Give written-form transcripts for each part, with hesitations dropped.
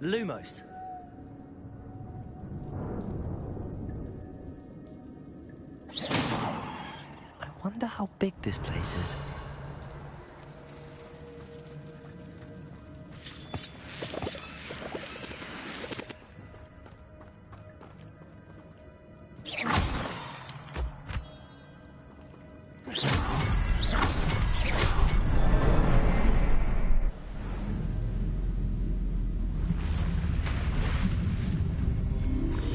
Lumos. I wonder how big this place is.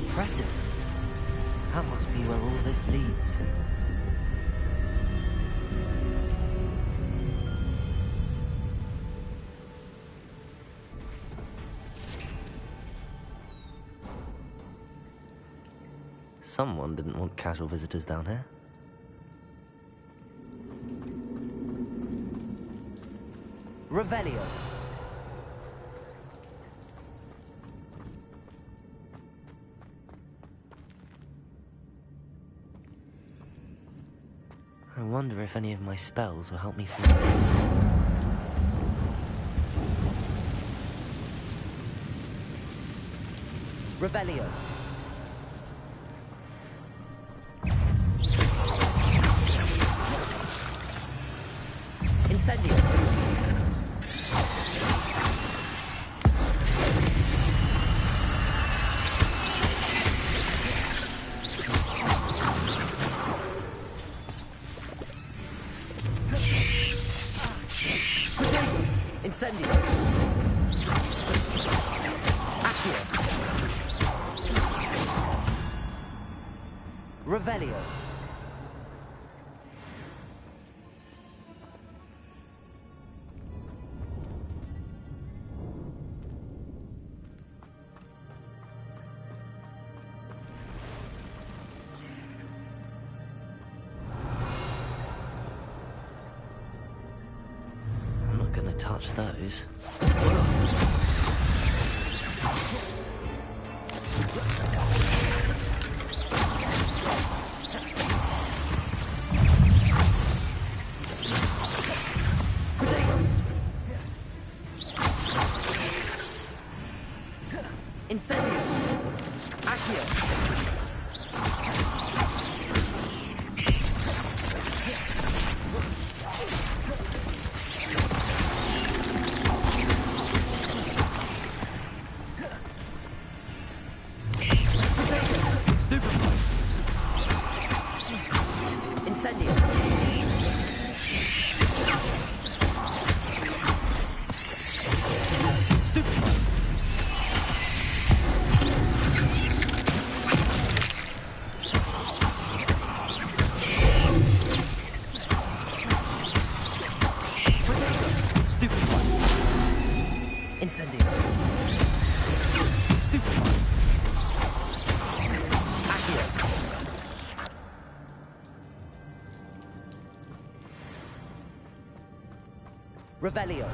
Impressive. That must be where all this leads. Someone didn't want casual visitors down here. Revelio. I wonder if any of my spells will help me through this. Revelio. Incendio. Incendio. Accio. Revelio. I'm not gonna touch those. Incendio. Accio. Incendio. Stupefy. Incendio. Stupefy. Accio. Revelio.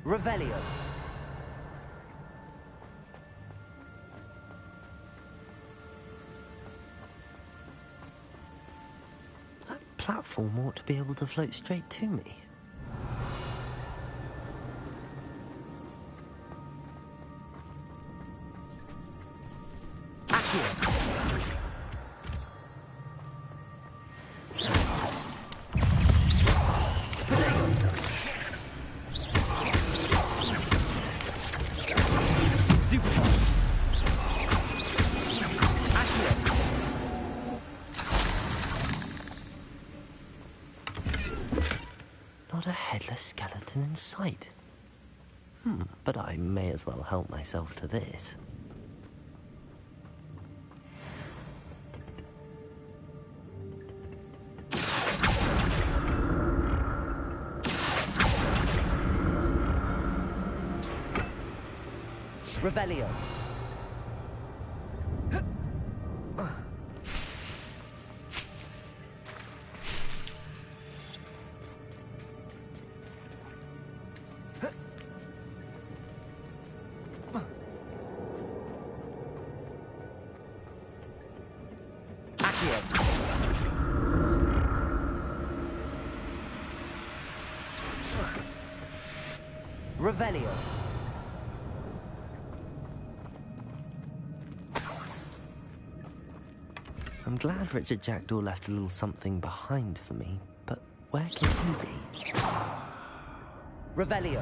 Revelio. That platform ought to be able to float straight to me. Not a headless skeleton in sight. But I may as well help myself to this. Revelio. Revelio. I'm glad Richard Jackdaw left a little something behind for me, but where can he be? Revelio.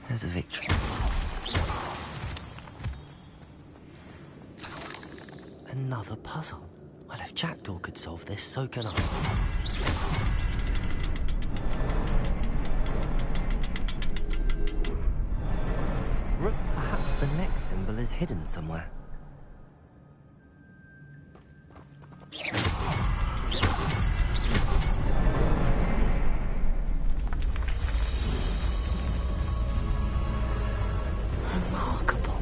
There's a victory. Another puzzle. Well, if Jackdaw could solve this, so can I. Perhaps the next symbol is hidden somewhere. Remarkable.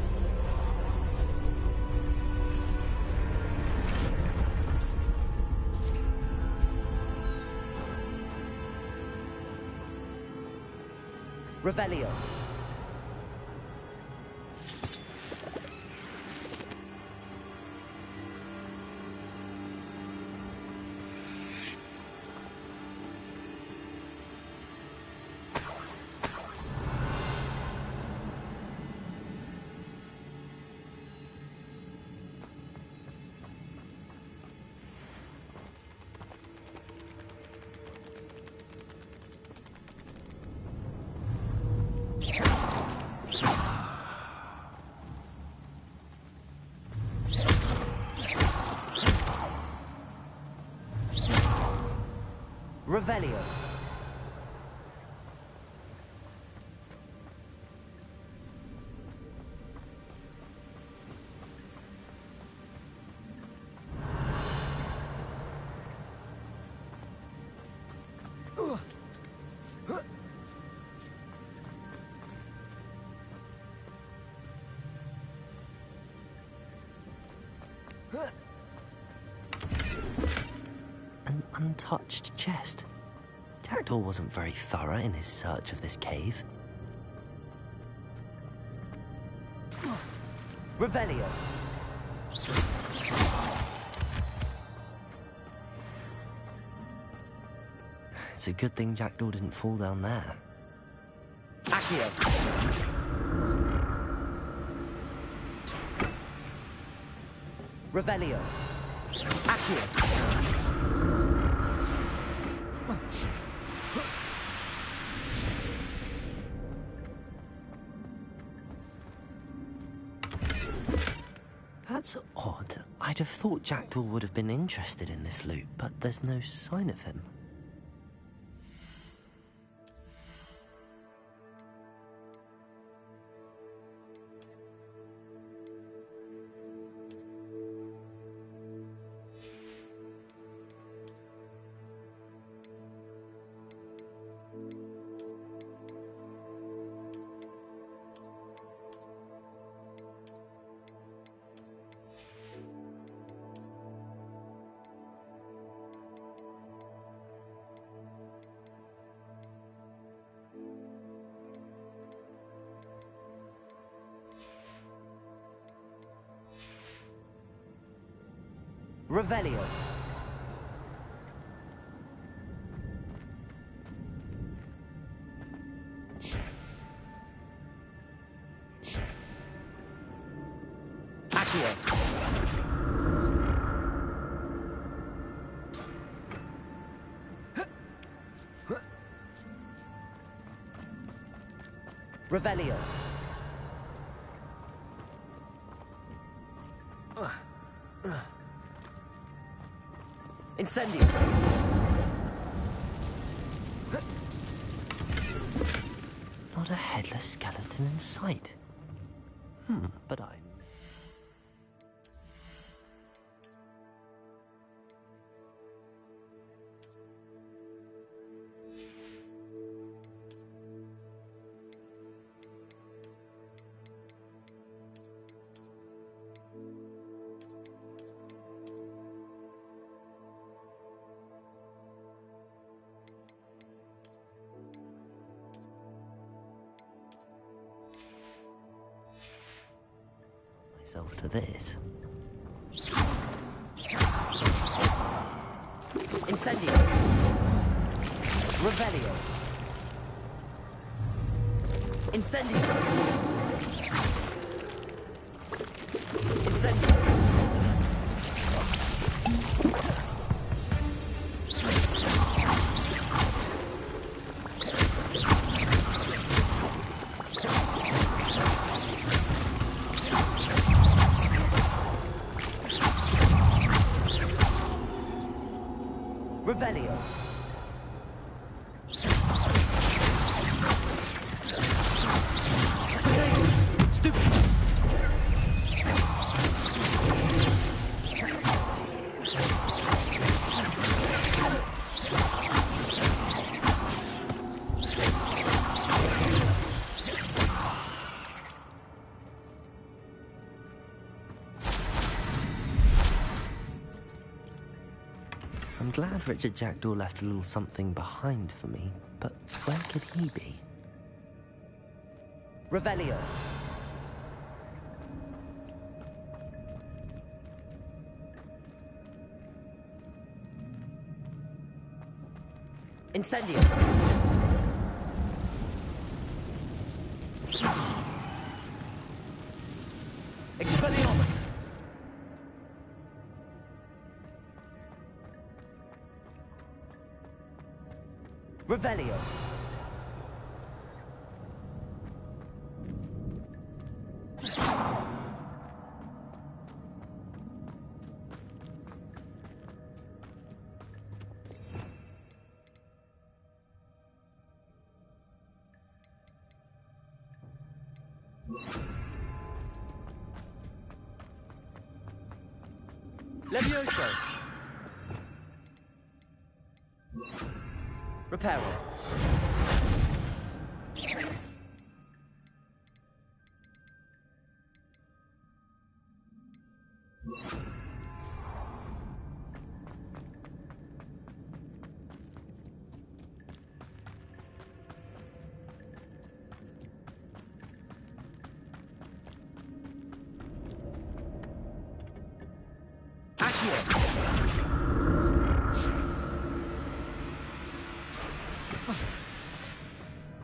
Revelio. Revelio. An untouched chest. Jackdaw wasn't very thorough in his search of this cave. Revelio. It's a good thing Jackdaw didn't fall down there. Accio. Revelio. Accio. That's odd. I'd have thought Jackdaw would have been interested in this loot, but there's no sign of him. Revelio. Accio. Revelio. Incendio. Not a headless skeleton in sight. But I'm... myself to this. Incendio. Revelio. Incendio. Incendio. Revelio. Stupid. I'm glad Richard Jackdaw left a little something behind for me, but where could he be? Revelio. Incendio. Expelliarmus. Revelio. Levioso. Reparo.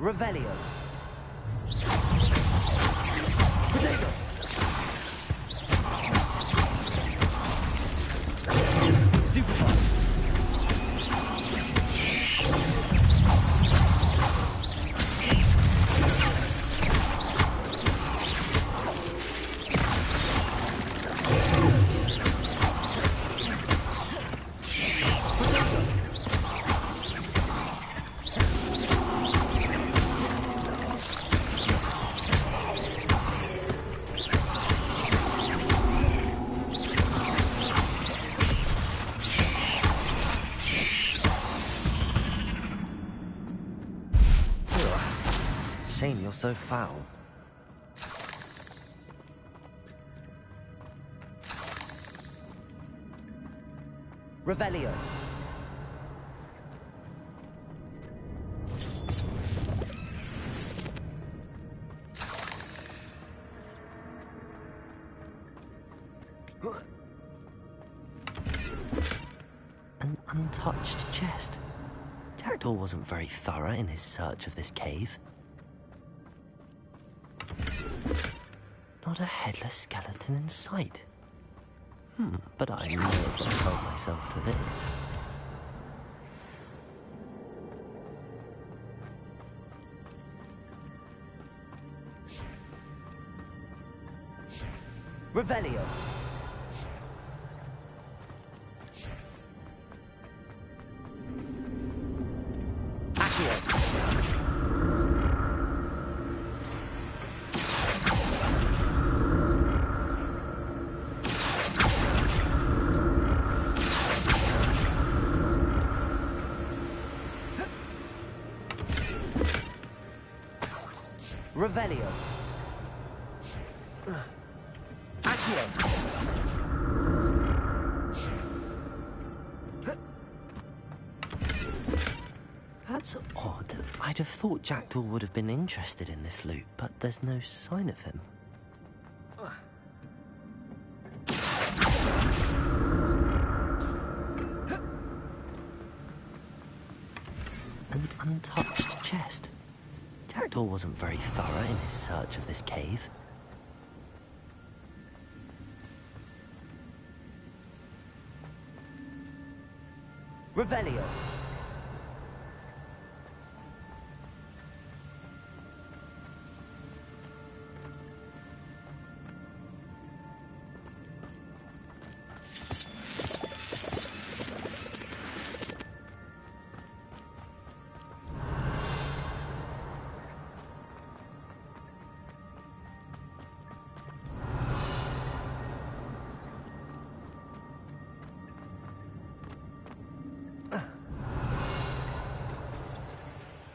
Revelio. Potato. shame you're so foul. Revelio. An untouched chest. Jackdaw wasn't very thorough in his search of this cave. Not a headless skeleton in sight. But I may as well help myself to this. Revelio. Revelio. Accio. That's odd. I'd have thought Jackdaw would have been interested in this loot, but there's no sign of him. An untouched chest. Jackdaw wasn't very thorough in his search of this cave. Revelio.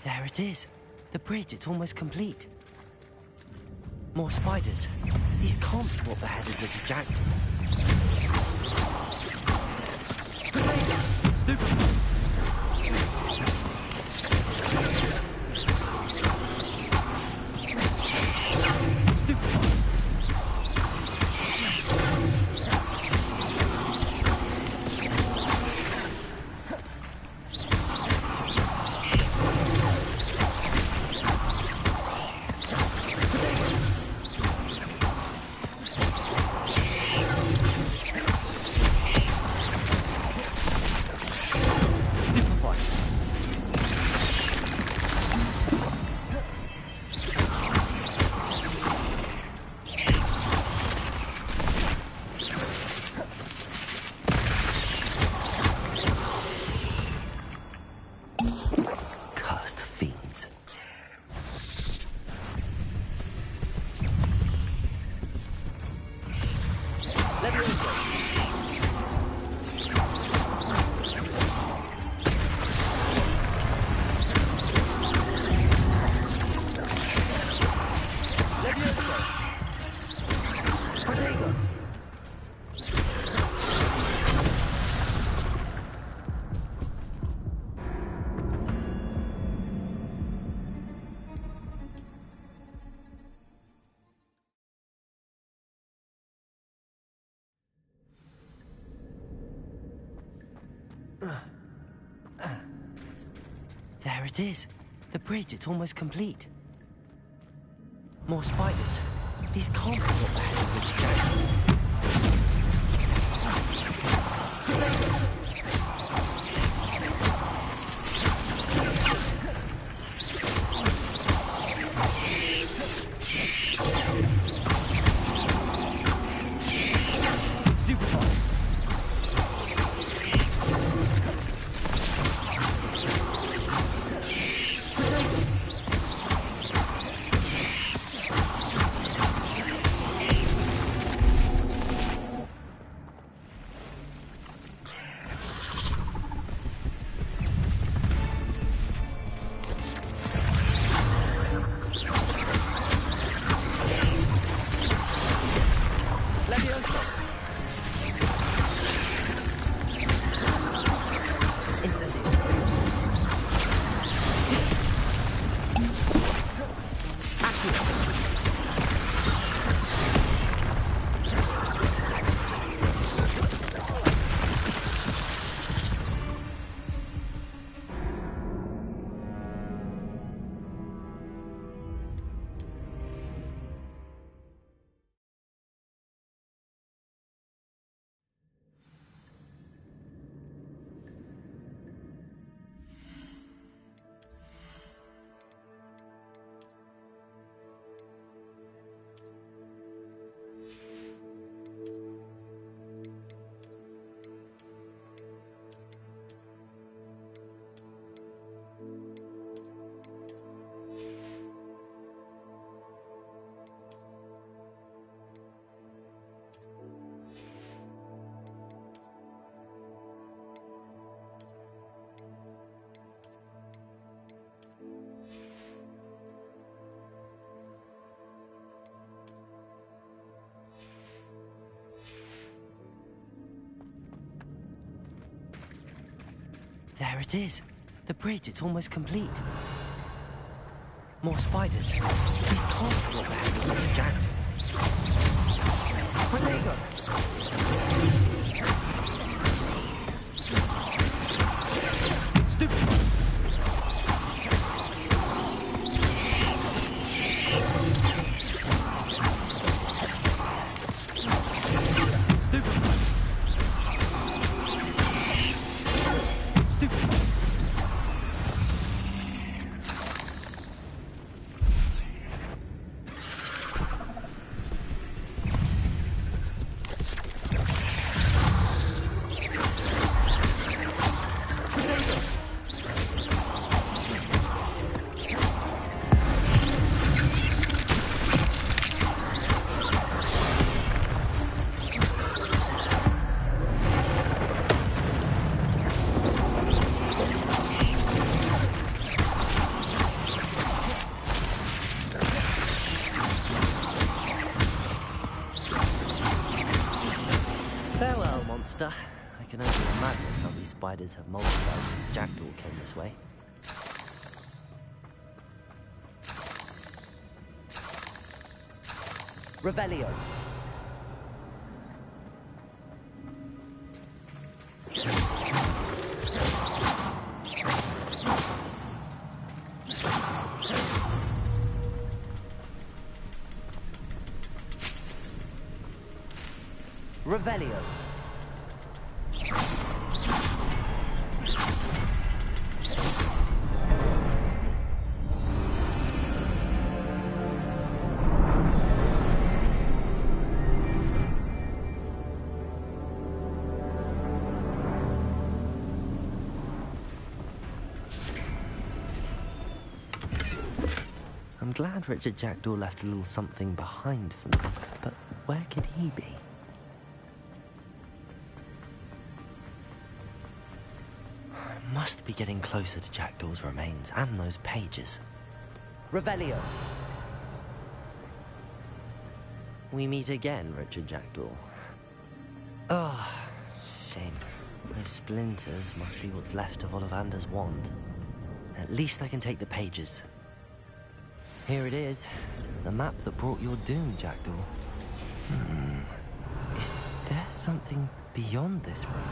There it is. The bridge, it's almost complete. More spiders. These can't be what the head is little Jackdaw. Stupid. There it is. The bridge, it's almost complete. More spiders. These can't be what the head of this Jackdaw. There it is. The bridge, it's almost complete. More spiders. These can't be what the hell is jacked. Where'd they go? Stupid! Farewell, monster. I can only imagine how these spiders have multiplied since Jackdaw came this way. Revelio. Revelio. I'm glad Richard Jackdaw left a little something behind for me, but where could he be? Must be getting closer to Jackdaw's remains and those pages. Revelio. We meet again, Richard Jackdaw. Oh, shame. Those splinters must be what's left of Ollivander's wand. At least I can take the pages. Here it is. The map that brought your doom, Jackdaw. Is there something beyond this room?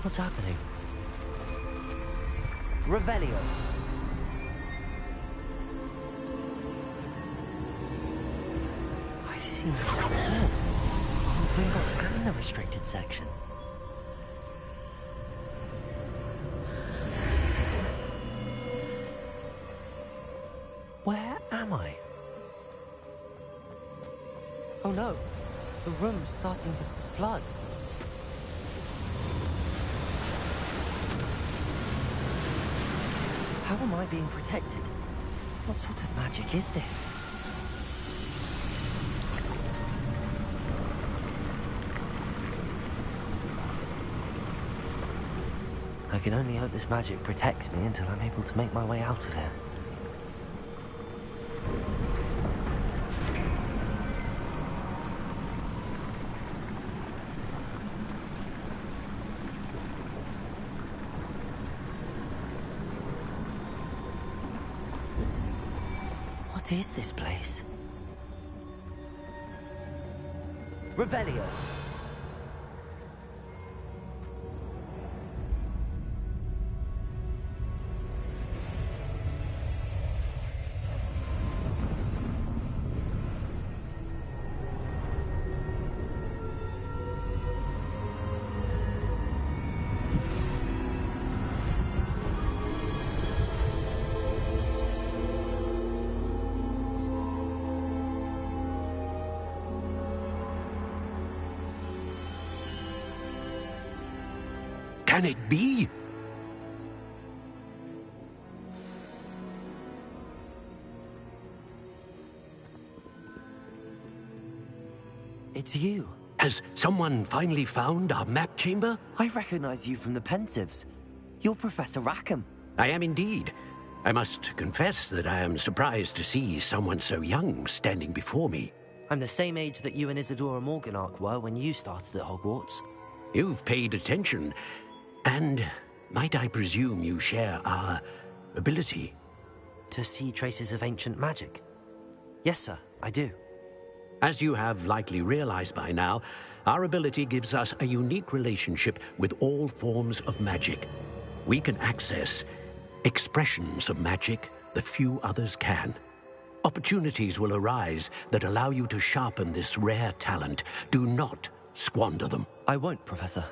What's happening? Revelio. I've seen this before. On Gringotts and the restricted section. Where am I? Oh no, the room's starting to flood. How am I being protected? What sort of magic is this? I can only hope this magic protects me until I'm able to make my way out of here. What is this place? Revelio. Can it be? It's you. Has someone finally found our map chamber? I recognize you from the Pensives. You're Professor Rackham. I am indeed. I must confess that I am surprised to see someone so young standing before me. I'm the same age that you and Isadora Morganach were when you started at Hogwarts. You've paid attention. And might I presume you share our ability? To see traces of ancient magic? Yes, sir, I do. As you have likely realized by now, our ability gives us a unique relationship with all forms of magic. We can access expressions of magic that few others can. Opportunities will arise that allow you to sharpen this rare talent. Do not squander them. I won't, Professor.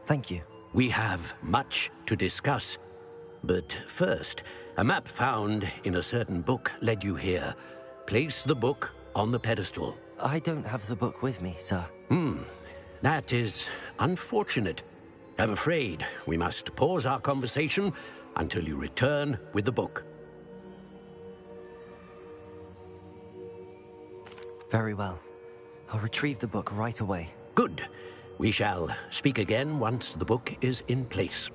Thank you. We have much to discuss. But first, a map found in a certain book led you here. Place the book on the pedestal. I don't have the book with me, sir. That is unfortunate. I'm afraid we must pause our conversation until you return with the book. Very well. I'll retrieve the book right away. Good. We shall speak again once the book is in place.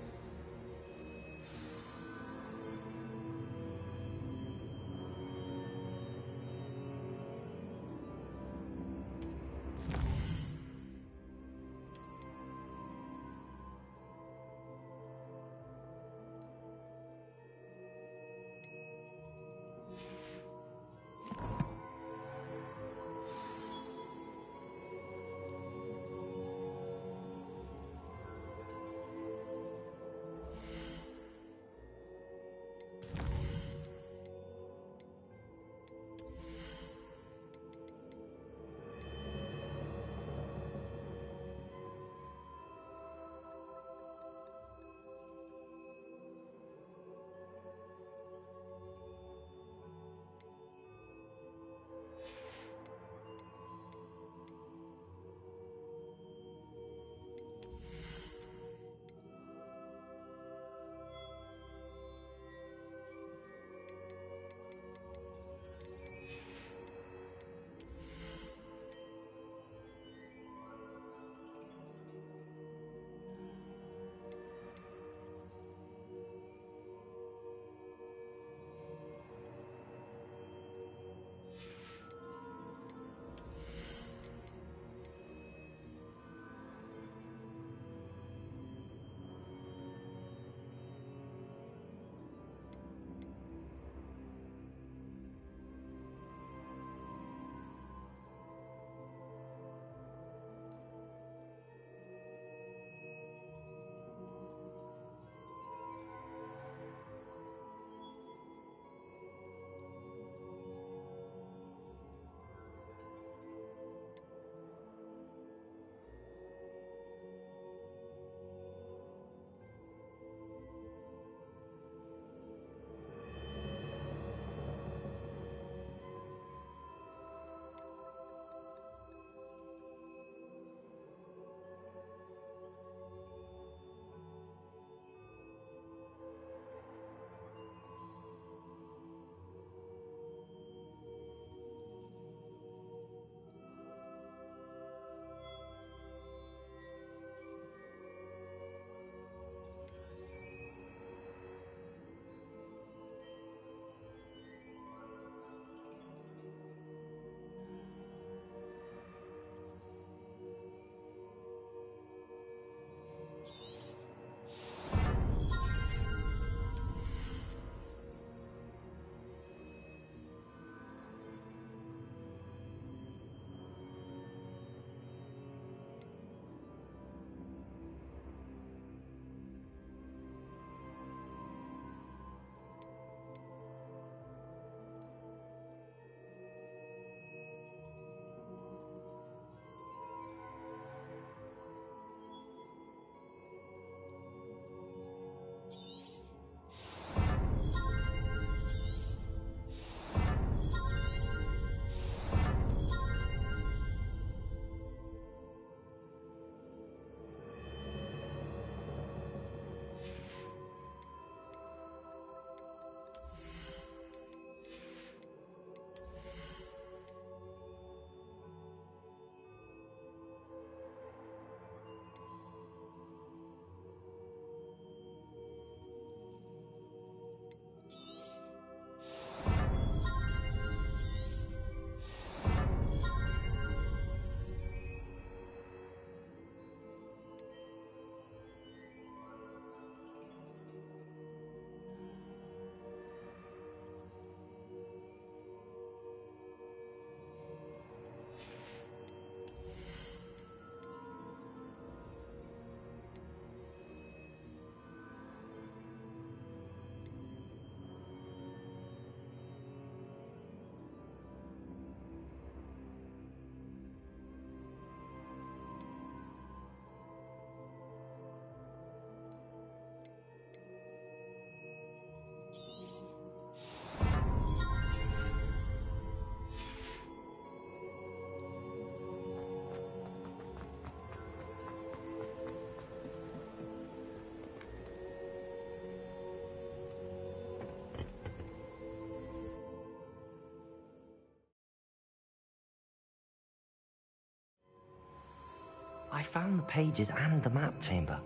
found the pages and the map chamber.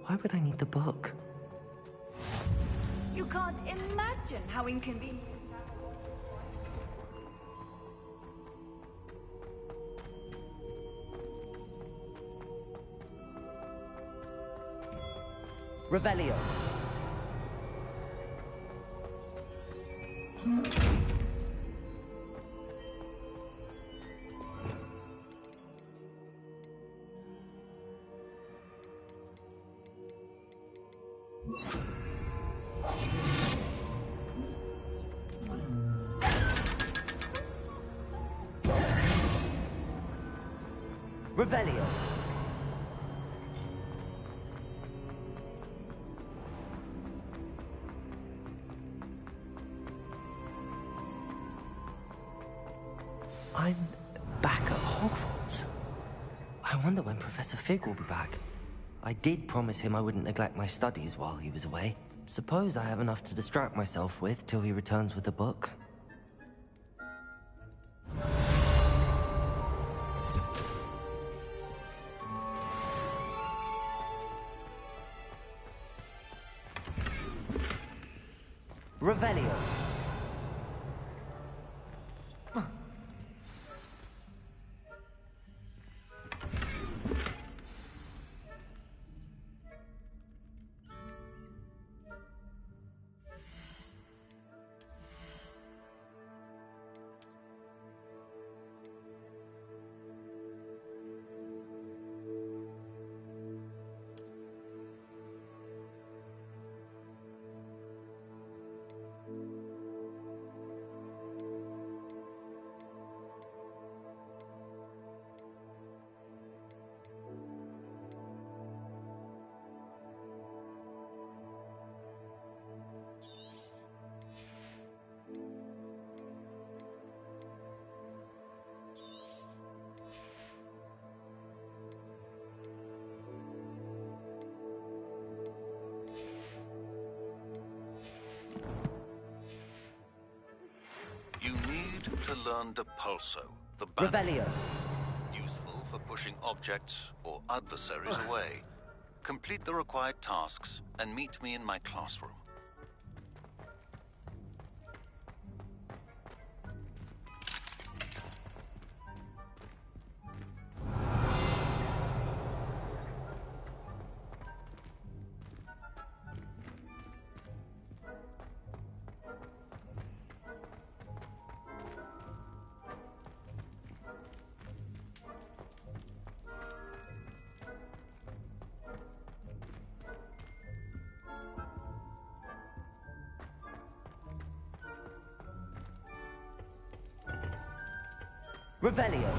Why would I need the book? You can't imagine how inconvenient. Revelio. Revelio. I'm back at Hogwarts. I wonder when Professor Fig will be back. I did promise him I wouldn't neglect my studies while he was away. Suppose I have enough to distract myself with till he returns with the book. Revelio. You need to learn Depulso, the banner. Revelio. Useful for pushing objects or adversaries away. Complete the required tasks and meet me in my classroom. Revelio.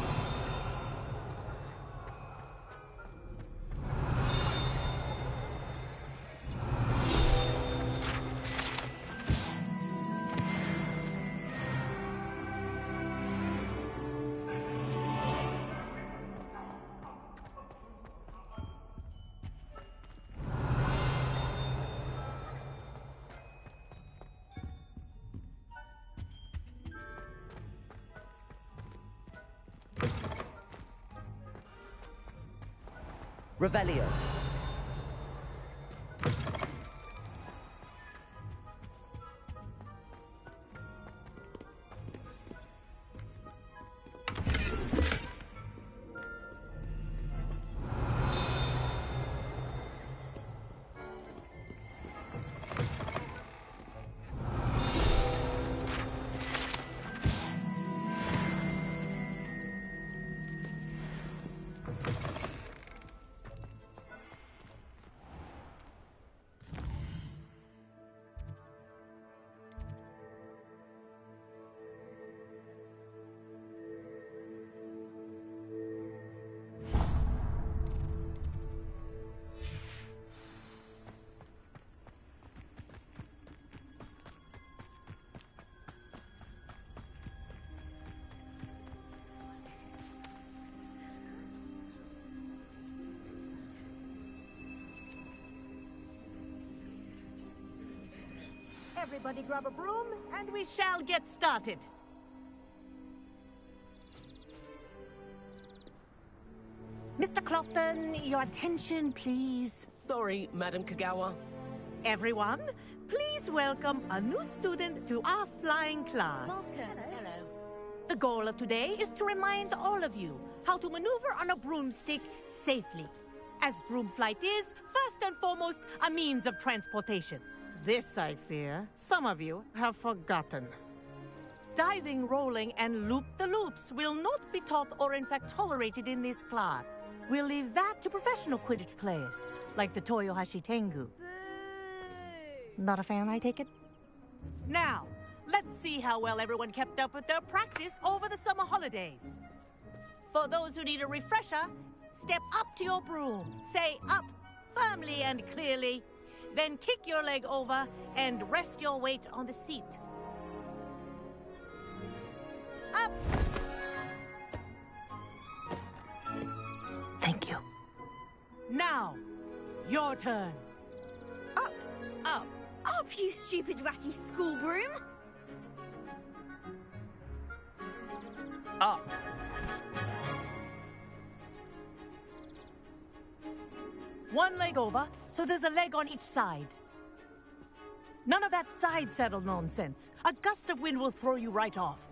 Revelio. Everybody grab a broom, and we shall get started. Mr. Clopton, your attention, please. Sorry, Madam Kagawa. Everyone, please welcome a new student to our flying class. Hello. The goal of today is to remind all of you how to maneuver on a broomstick safely, as broom flight is, first and foremost, a means of transportation. This, I fear, some of you have forgotten. Diving, rolling, and loop-the-loops will not be taught or in fact tolerated in this class. We'll leave that to professional Quidditch players, like the Toyohashi Tengu. Not a fan, I take it? Now, let's see how well everyone kept up with their practice over the summer holidays. For those who need a refresher, step up to your broom, say up firmly and clearly, then kick your leg over and rest your weight on the seat. Up! Thank you. Now, your turn. Up, Up. up, you stupid ratty school broom! Up. One leg over, so there's a leg on each side. None of that side saddle nonsense. A gust of wind will throw you right off.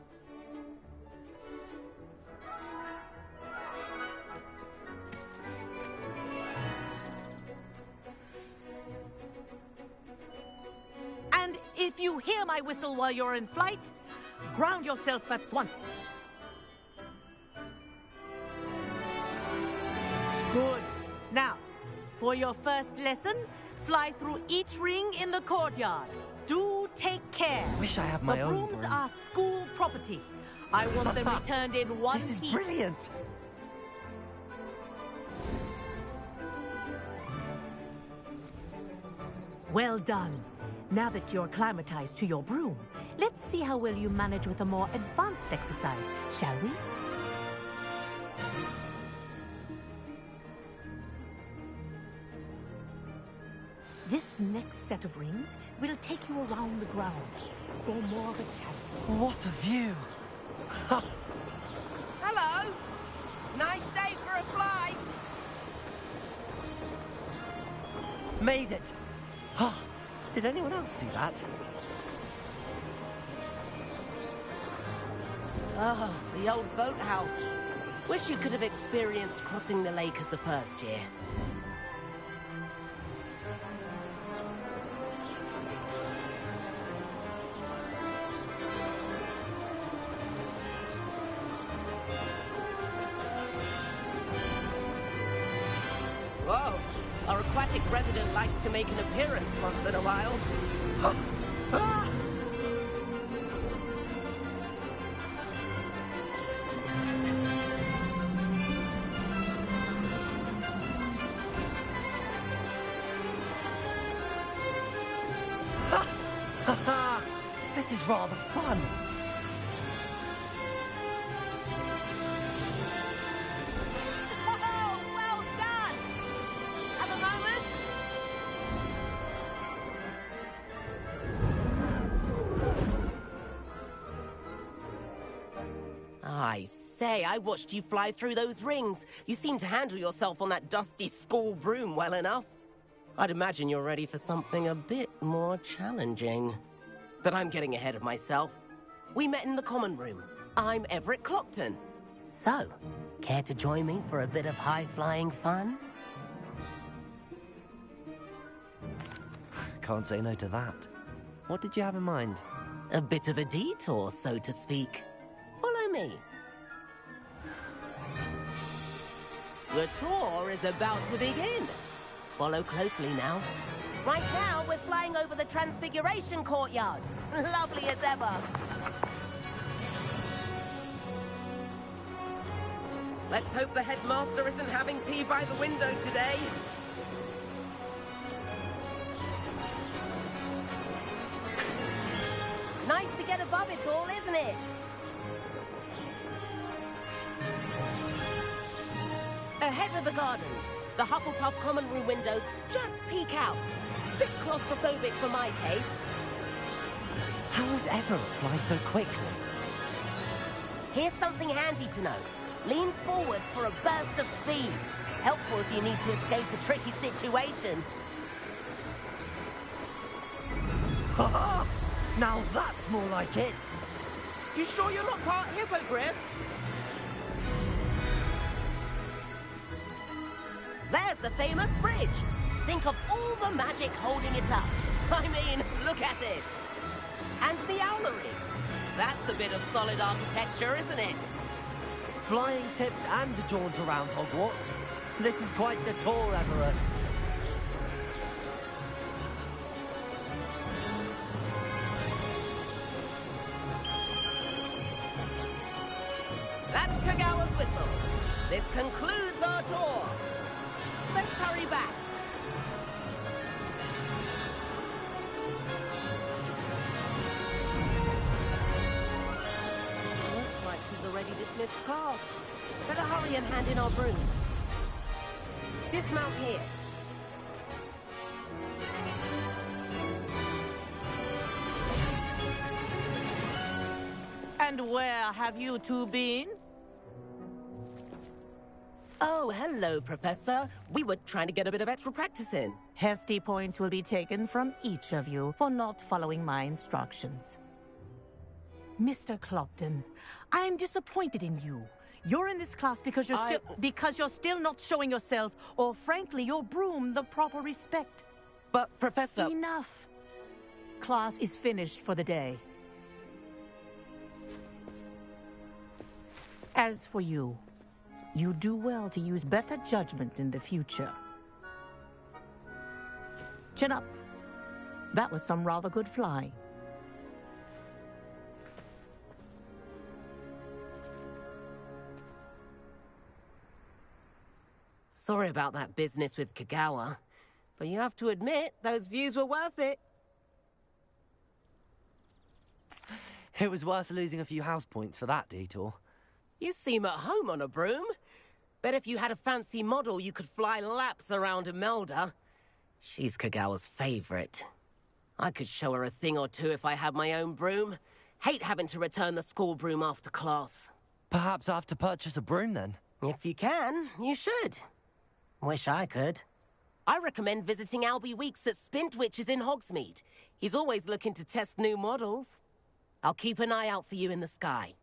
And if you hear my whistle while you're in flight, ground yourself at once. Good. Now, for your first lesson, fly through each ring in the courtyard. Do take care. Wish I had my the own brooms broom. are school property. I want them returned in one This is piece. brilliant. Well done. Now that you're acclimatized to your broom, let's see how well you manage with a more advanced exercise, shall we? This next set of rings will take you around the grounds for more of a challenge. What a view. Hello. Nice day for a flight. Made it. Oh, did anyone else see that? Oh, the old boathouse. Wish you could have experienced crossing the lake as a first year. Whoa! Our aquatic resident likes to make an appearance once in a while. This is rather fun. Oh, well done! Have a moment? I say, I watched you fly through those rings. You seem to handle yourself on that dusty school broom well enough. I'd imagine you're ready for something a bit more challenging. But I'm getting ahead of myself. We met in the common room. I'm Everett Clopton. So, care to join me for a bit of high-flying fun? Can't say no to that. What did you have in mind? A bit of a detour, so to speak. Follow me. The tour is about to begin. Follow closely now. Right now, we're flying over the Transfiguration Courtyard. Lovely as ever. Let's hope the headmaster isn't having tea by the window today. Nice to get above it all, isn't it? Ahead of the gardens, the Hufflepuff common room windows just peek out. Bit claustrophobic for my taste. How is Everett flying so quickly? Here's something handy to know. Lean forward for a burst of speed. Helpful if you need to escape a tricky situation. Ha! Now that's more like it! You sure you're not part hippogriff? There's the famous bridge. Think of all the magic holding it up. I mean, look at it. And Meowlery. That's a bit of solid architecture, isn't it? Flying tips and a jaunt around Hogwarts. This is quite the tour, Everett. That's Kagawa's whistle. This concludes our tour. Let's hurry back. Looks like she's already dismissed class. Better hurry and hand in our brooms. Dismount here. And where have you two been? Oh, hello, Professor. We were trying to get a bit of extra practice in. Hefty points will be taken from each of you for not following my instructions. Mr. Clopton, I am disappointed in you. You're in this class because you're still not showing yourself, or frankly, your broom the proper respect. But, Professor... Enough. Class is finished for the day. As for you, you do well to use better judgment in the future. Chin up. That was some rather good flying. Sorry about that business with Kagawa, but you have to admit, those views were worth it. It was worth losing a few house points for that detour. You seem at home on a broom. Bet if you had a fancy model, you could fly laps around Imelda. She's Kagawa's favorite. I could show her a thing or two if I had my own broom. Hate having to return the school broom after class. Perhaps I have to purchase a broom then? If you can, you should. Wish I could. I recommend visiting Albie Weeks at Spintwitches in Hogsmeade. He's always looking to test new models. I'll keep an eye out for you in the sky.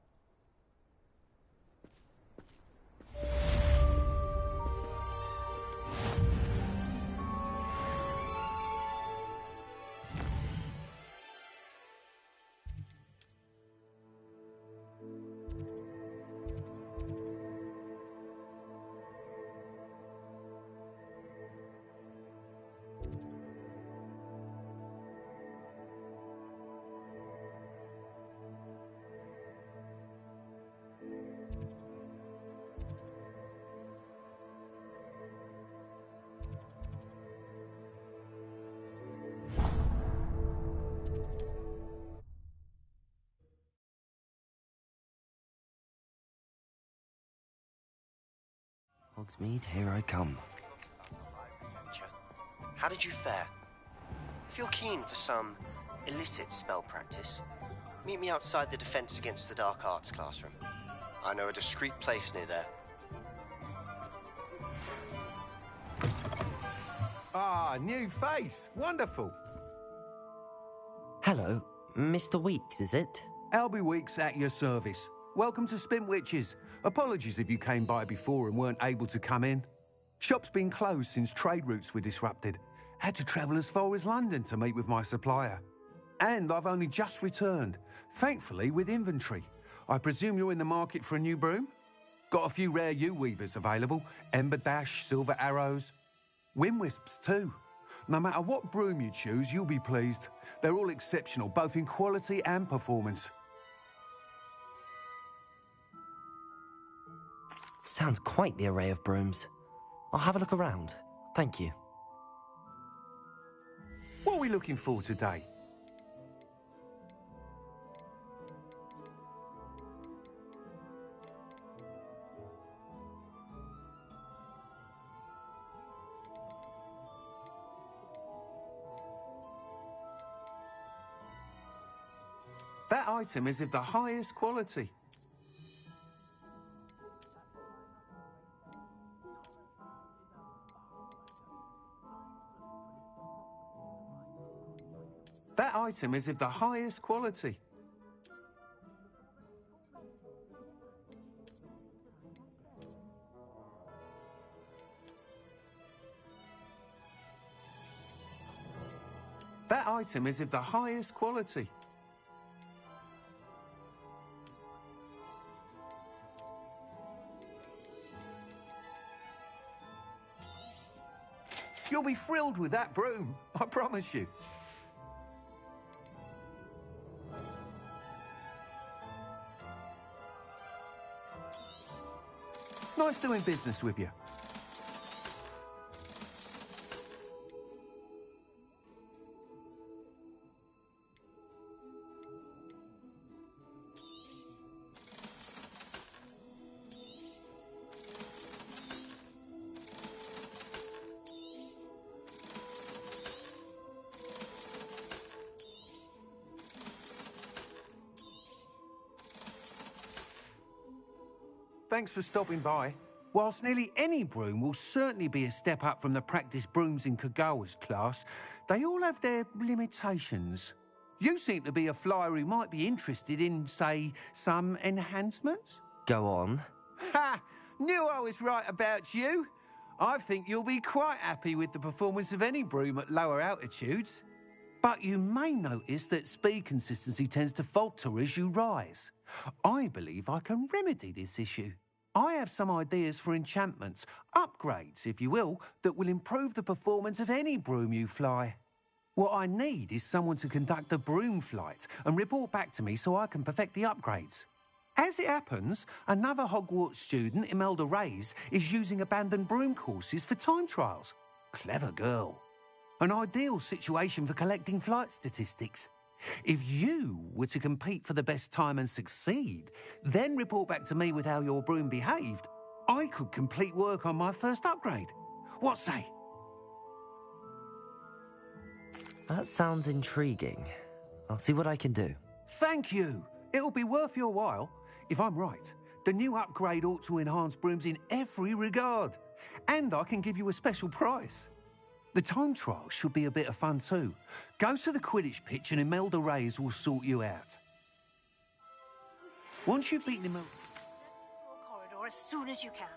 Hogsmeade, here I come. How did you fare? If you're keen for some illicit spell practice, meet me outside the Defense Against the Dark Arts classroom. I know a discreet place near there. Ah, new face. Wonderful. Hello, Mr. Weeks, is it? Albie Weeks at your service. Welcome to Spintwitches. Apologies if you came by before and weren't able to come in. Shop's been closed since trade routes were disrupted. Had to travel as far as London to meet with my supplier. And I've only just returned, thankfully with inventory. I presume you're in the market for a new broom? Got a few rare U-weavers available. Ember Dash, Silver Arrows. Wind Wisps too. No matter what broom you choose, you'll be pleased. They're all exceptional, both in quality and performance. Sounds quite the array of brooms. I'll have a look around. Thank you. What are we looking for today? That item is of the highest quality. item is of the highest quality. That item is of the highest quality. You'll be thrilled with that broom, I promise you. Nice doing business with you. Thanks for stopping by. Whilst nearly any broom will certainly be a step up from the practice brooms in Kagawa's class, they all have their limitations. You seem to be a flyer who might be interested in, say, some enhancements? Go on. Ha! Knew I was right about you. I think you'll be quite happy with the performance of any broom at lower altitudes. But you may notice that speed consistency tends to falter as you rise. I believe I can remedy this issue. I have some ideas for enchantments, upgrades, if you will, that will improve the performance of any broom you fly. What I need is someone to conduct a broom flight and report back to me so I can perfect the upgrades. As it happens, another Hogwarts student, Imelda Reyes, is using abandoned broom courses for time trials. Clever girl. An ideal situation for collecting flight statistics. If you were to compete for the best time and succeed, then report back to me with how your broom behaved, I could complete work on my first upgrade. What say? That sounds intriguing. I'll see what I can do. Thank you. It'll be worth your while. If I'm right, the new upgrade ought to enhance brooms in every regard. And I can give you a special price. The time trial should be a bit of fun too. Go to the Quidditch pitch and Imelda Reyes will sort you out. Once you've beaten Imelda... corridor as soon as you can.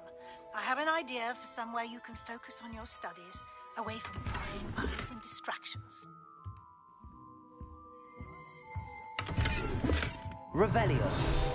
I have an idea for somewhere you can focus on your studies, away from prying eyes and distractions. Revelio.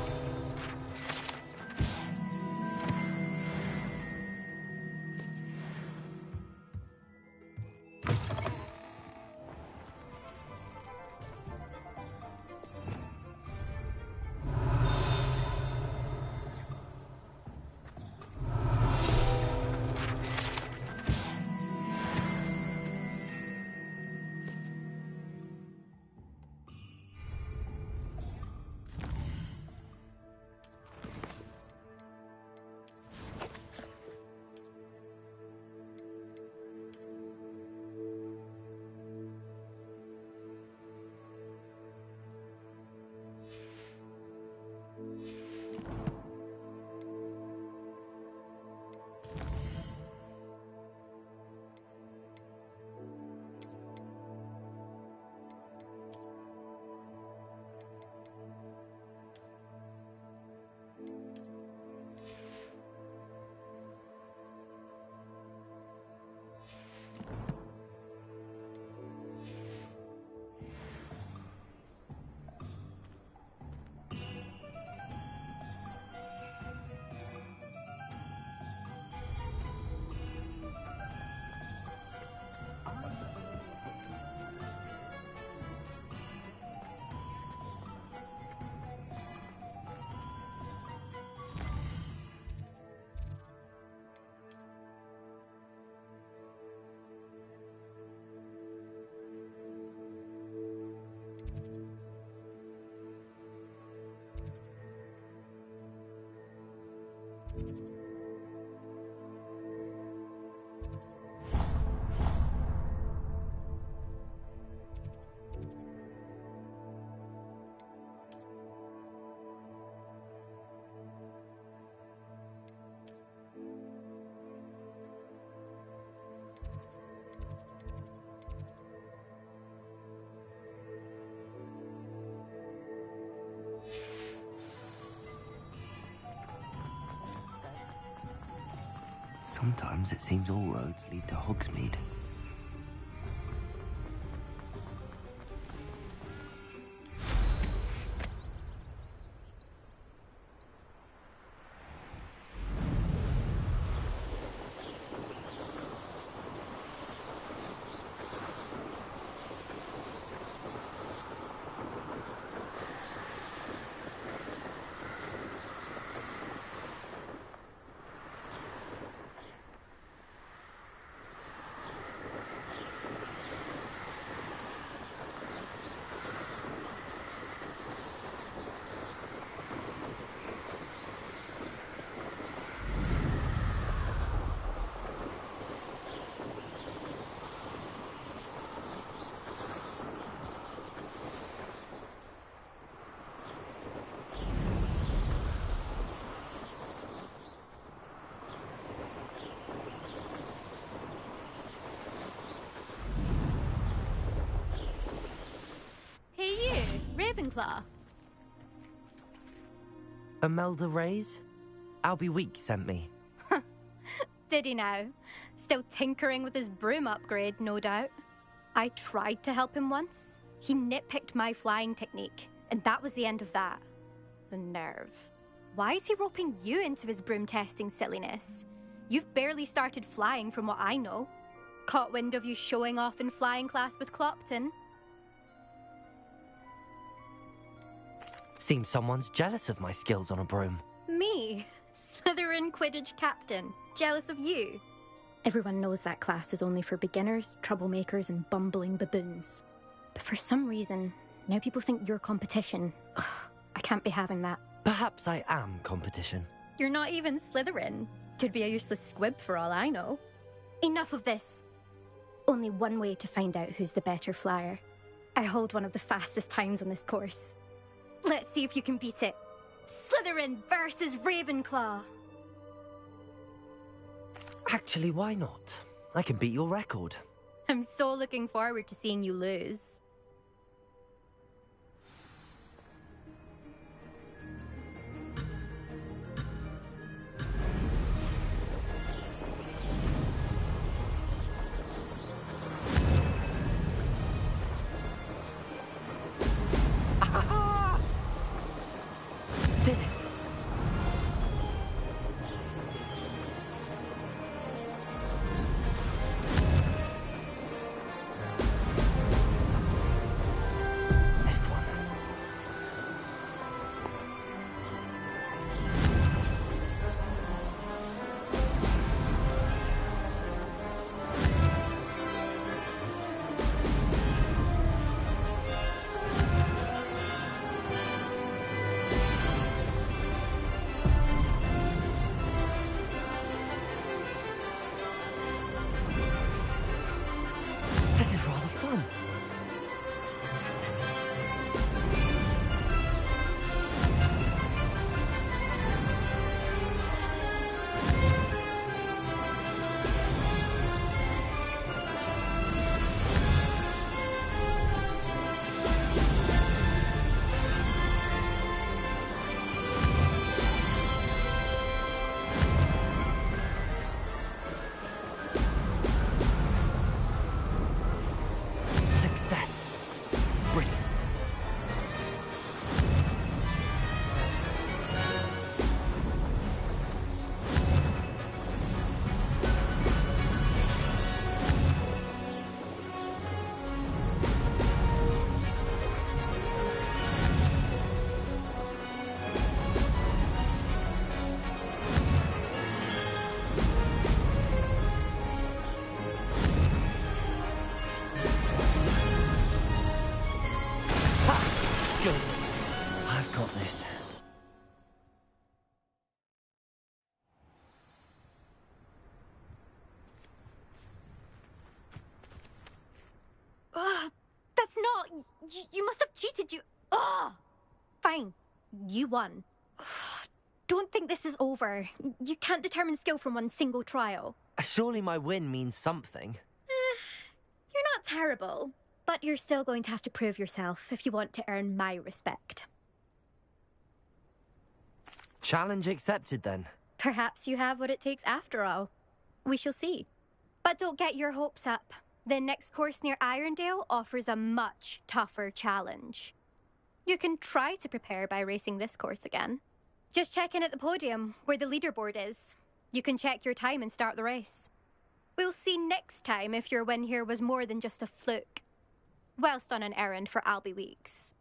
Sometimes it seems all roads lead to Hogsmeade. Hey you, Ravenclaw. Imelda Reyes? Albie Weeks sent me. Did he now? Still tinkering with his broom upgrade, no doubt. I tried to help him once. He nitpicked my flying technique, and that was the end of that. The nerve. Why is he roping you into his broom testing silliness? You've barely started flying from what I know. Caught wind of you showing off in flying class with Clopton. Seems someone's jealous of my skills on a broom. Me? Slytherin Quidditch captain. Jealous of you? Everyone knows that class is only for beginners, troublemakers, and bumbling baboons. But for some reason, now people think you're competition. Ugh, I can't be having that. Perhaps I am competition. You're not even Slytherin. Could be a useless squib for all I know. Enough of this. Only one way to find out who's the better flyer. I hold one of the fastest times on this course. Let's see if you can beat it. Slytherin versus Ravenclaw. Actually, why not? I can beat your record. I'm so looking forward to seeing you lose. Did it? Missed one. This is rather fun. Success. Brilliant. Good. I've got this. That's not... You must have cheated, you... Ugh! Fine. You won. Don't think this is over. You can't determine skill from one single trial. Surely my win means something. You're not terrible, but you're still going to have to prove yourself if you want to earn my respect. Challenge accepted then. Perhaps you have what it takes after all. We shall see. But don't get your hopes up. The next course near Irondale offers a much tougher challenge. You can try to prepare by racing this course again. Just check in at the podium, where the leaderboard is. You can check your time and start the race. We'll see next time if your win here was more than just a fluke. Whilst on an errand for Albie Weeks.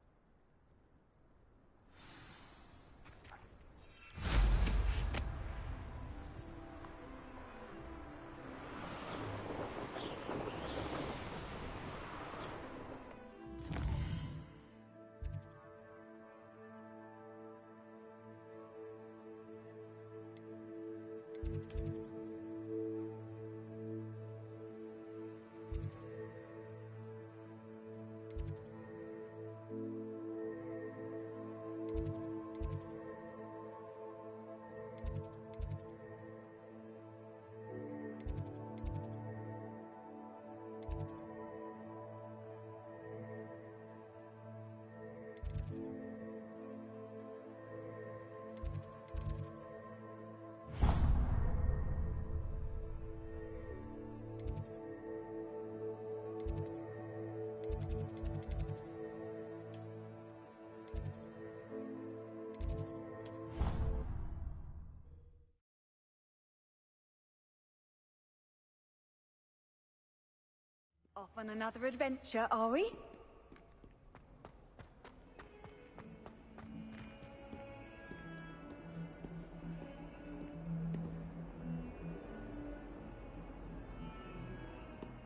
Off on another adventure, are we?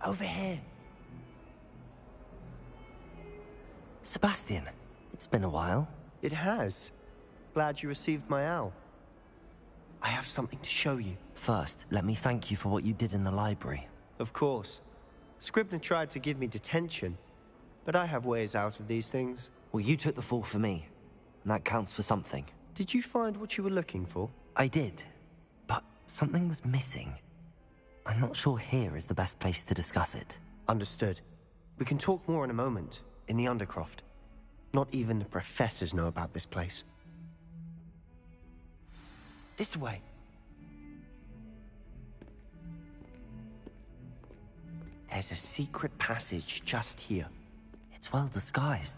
Over here. Sebastian, it's been a while. It has. Glad you received my owl. I have something to show you. First, let me thank you for what you did in the library. Of course. Scribner tried to give me detention, but I have ways out of these things. Well, you took the fall for me, and that counts for something. Did you find what you were looking for? I did, but something was missing. I'm not sure here is the best place to discuss it. Understood. We can talk more in a moment, in the Undercroft. Not even the professors know about this place. This way. There's a secret passage just here. It's well disguised.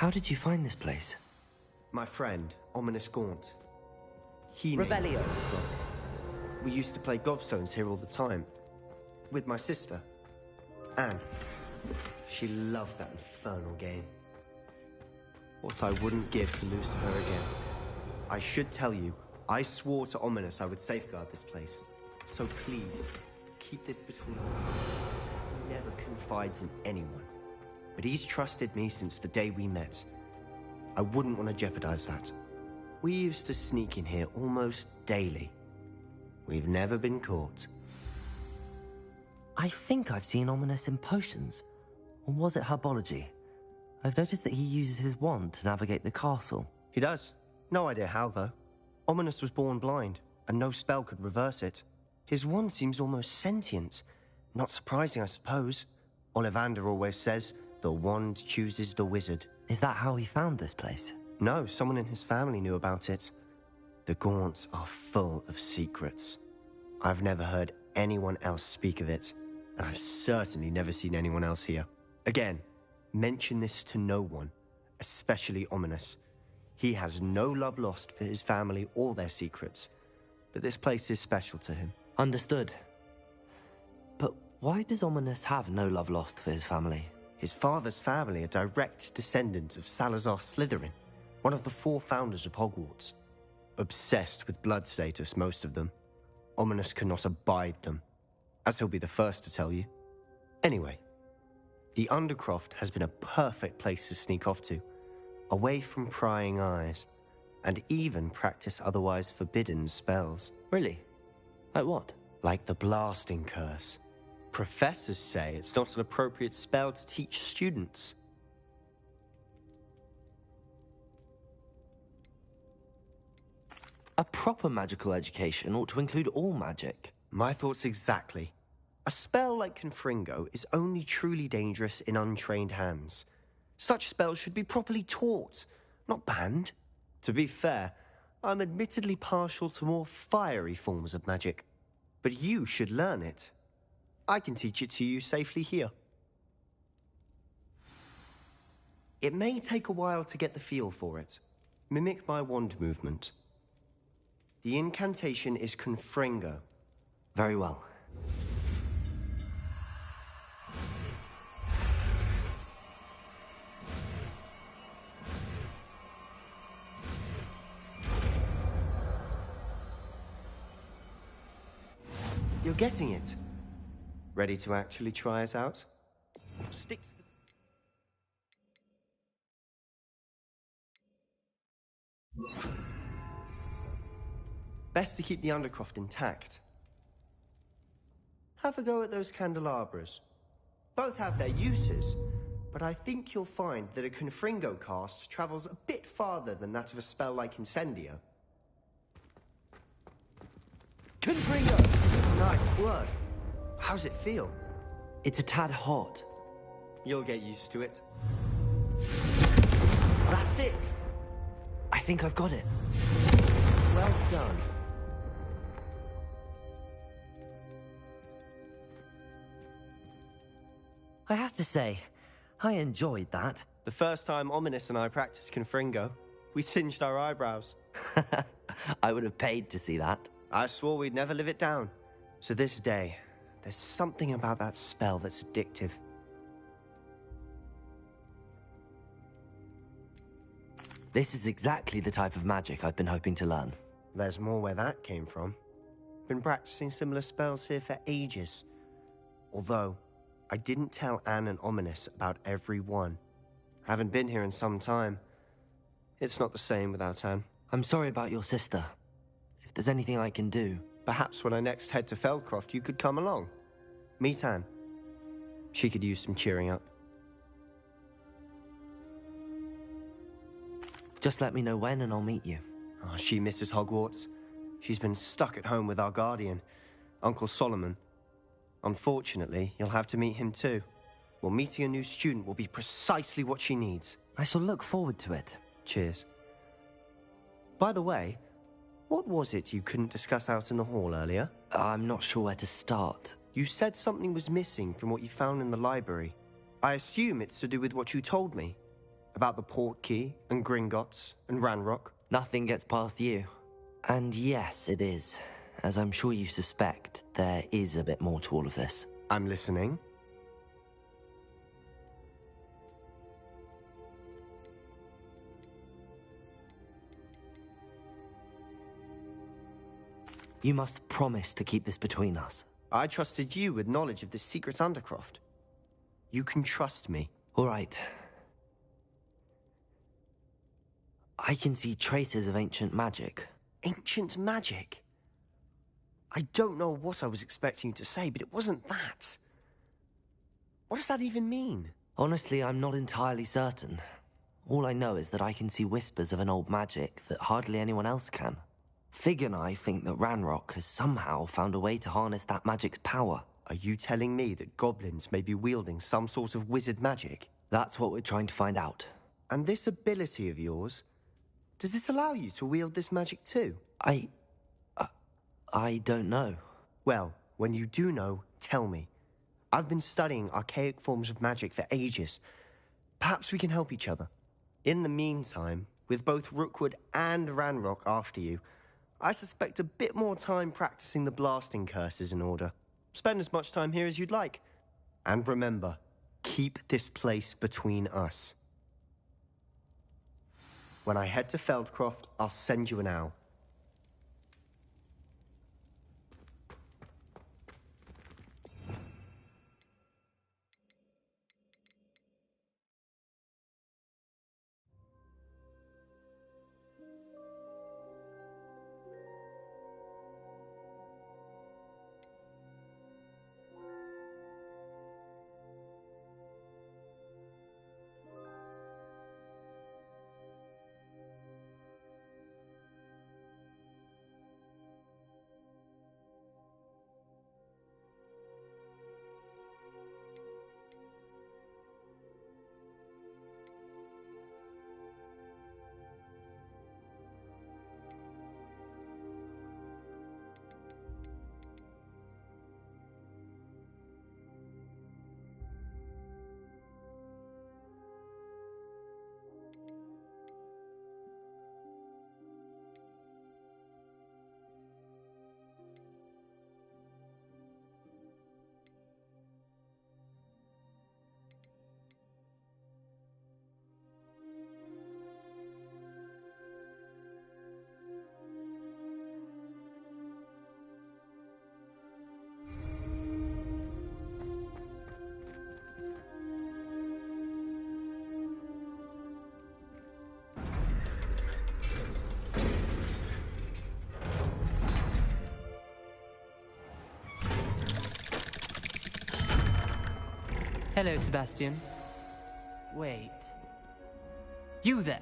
How did you find this place? My friend, Ominous Gaunt. He Revelio. We used to play gobstones here all the time. With my sister, Anne. She loved that infernal game. What I wouldn't give to lose to her again. I should tell you, I swore to Ominous I would safeguard this place. So please, keep this between us. He never confides in anyone. but he's trusted me since the day we met. I wouldn't want to jeopardize that. We used to sneak in here almost daily. We've never been caught. I think I've seen Ominous in potions. Or was it herbology? I've noticed that he uses his wand to navigate the castle. He does. No idea how, though. Ominous was born blind, and no spell could reverse it. His wand seems almost sentient. Not surprising, I suppose. Ollivander always says, the wand chooses the wizard. Is that how he found this place? No, someone in his family knew about it. The Gaunts are full of secrets. I've never heard anyone else speak of it, and I've certainly never seen anyone else here. Again, mention this to no one, especially Ominous. He has no love lost for his family or their secrets, but this place is special to him. Understood. But why does Ominous have no love lost for his family? His father's family are direct descendants of Salazar Slytherin, one of the 4 founders of Hogwarts. Obsessed with blood status, most of them. Ominous cannot abide them, as he'll be the first to tell you. Anyway, the Undercroft has been a perfect place to sneak off to, away from prying eyes, and even practice otherwise forbidden spells. Really? Like what? Like the Blasting Curse. Professors say it's not an appropriate spell to teach students. A proper magical education ought to include all magic. My thoughts exactly. A spell like Confringo is only truly dangerous in untrained hands. Such spells should be properly taught, not banned. To be fair, I'm admittedly partial to more fiery forms of magic. But you should learn it. I can teach it to you safely here. It may take a while to get the feel for it. Mimic my wand movement. The incantation is Confringo. Very well. You're getting it. Ready to actually try it out? Stick to the... Best to keep the Undercroft intact. Have a go at those candelabras. Both have their uses, but I think you'll find that a Confringo cast travels a bit farther than that of a spell like Incendio. Confringo! Nice work. How's it feel? It's a tad hot. You'll get used to it. That's it! I think I've got it. Well done. I have to say, I enjoyed that. The first time Ominous and I practiced Confringo, we singed our eyebrows. I would have paid to see that. I swore we'd never live it down. So this day, there's something about that spell that's addictive. This is exactly the type of magic I've been hoping to learn. There's more where that came from. Been practicing similar spells here for ages. Although, I didn't tell Anne and Ominous about every one. Haven't been here in some time. It's not the same without Anne. I'm sorry about your sister. If there's anything I can do... Perhaps when I next head to Feldcroft, you could come along. Meet Anne. She could use some cheering up. Just let me know when and I'll meet you. Oh, she misses Hogwarts. She's been stuck at home with our guardian, Uncle Solomon. Unfortunately, you'll have to meet him too. Well, meeting a new student will be precisely what she needs. I shall look forward to it. Cheers. By the way, what was it you couldn't discuss out in the hall earlier? I'm not sure where to start. You said something was missing from what you found in the library. I assume it's to do with what you told me. About the Portkey, and Gringotts, and Ranrock. Nothing gets past you. And yes, it is. As I'm sure you suspect, there is a bit more to all of this. I'm listening. You must promise to keep this between us. I trusted you with knowledge of this secret Undercroft. You can trust me. All right. I can see traces of ancient magic. Ancient magic? I don't know what I was expecting you to say, but it wasn't that. What does that even mean? Honestly, I'm not entirely certain. All I know is that I can see whispers of an old magic that hardly anyone else can. Fig and I think that Ranrock has somehow found a way to harness that magic's power. Are you telling me that goblins may be wielding some sort of wizard magic? That's what we're trying to find out. And this ability of yours, does it allow you to wield this magic too? I don't know. Well, when you do know, tell me. I've been studying archaic forms of magic for ages. Perhaps we can help each other. In the meantime, with both Rookwood and Ranrock after you, I suspect a bit more time practicing the blasting curse is in order. Spend as much time here as you'd like. And remember, keep this place between us. When I head to Feldcroft, I'll send you an owl. Hello, Sebastian. Wait. You there?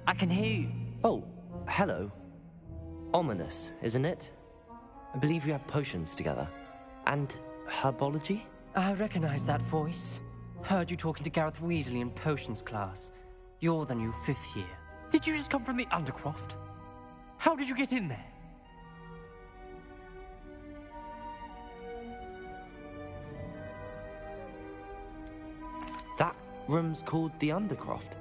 I can hear you. Oh, hello. Ominous, isn't it? I believe we have potions together. And herbology? I recognize that voice. Heard you talking to Gareth Weasley in potions class. You're the new 5th year. Did you just come from the Undercroft? How did you get in there? That room's called the Undercroft.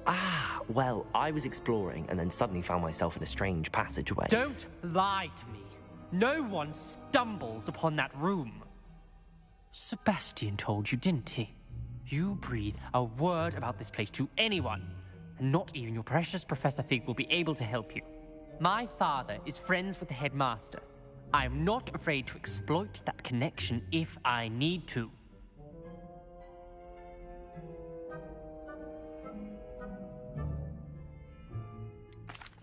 Ah, well, I was exploring and then suddenly found myself in a strange passageway. Don't lie to me. No one stumbles upon that room. Sebastian told you, didn't he? You breathe a word about this place to anyone, and not even your precious Professor Fig will be able to help you. My father is friends with the headmaster. I am not afraid to exploit that connection if I need to.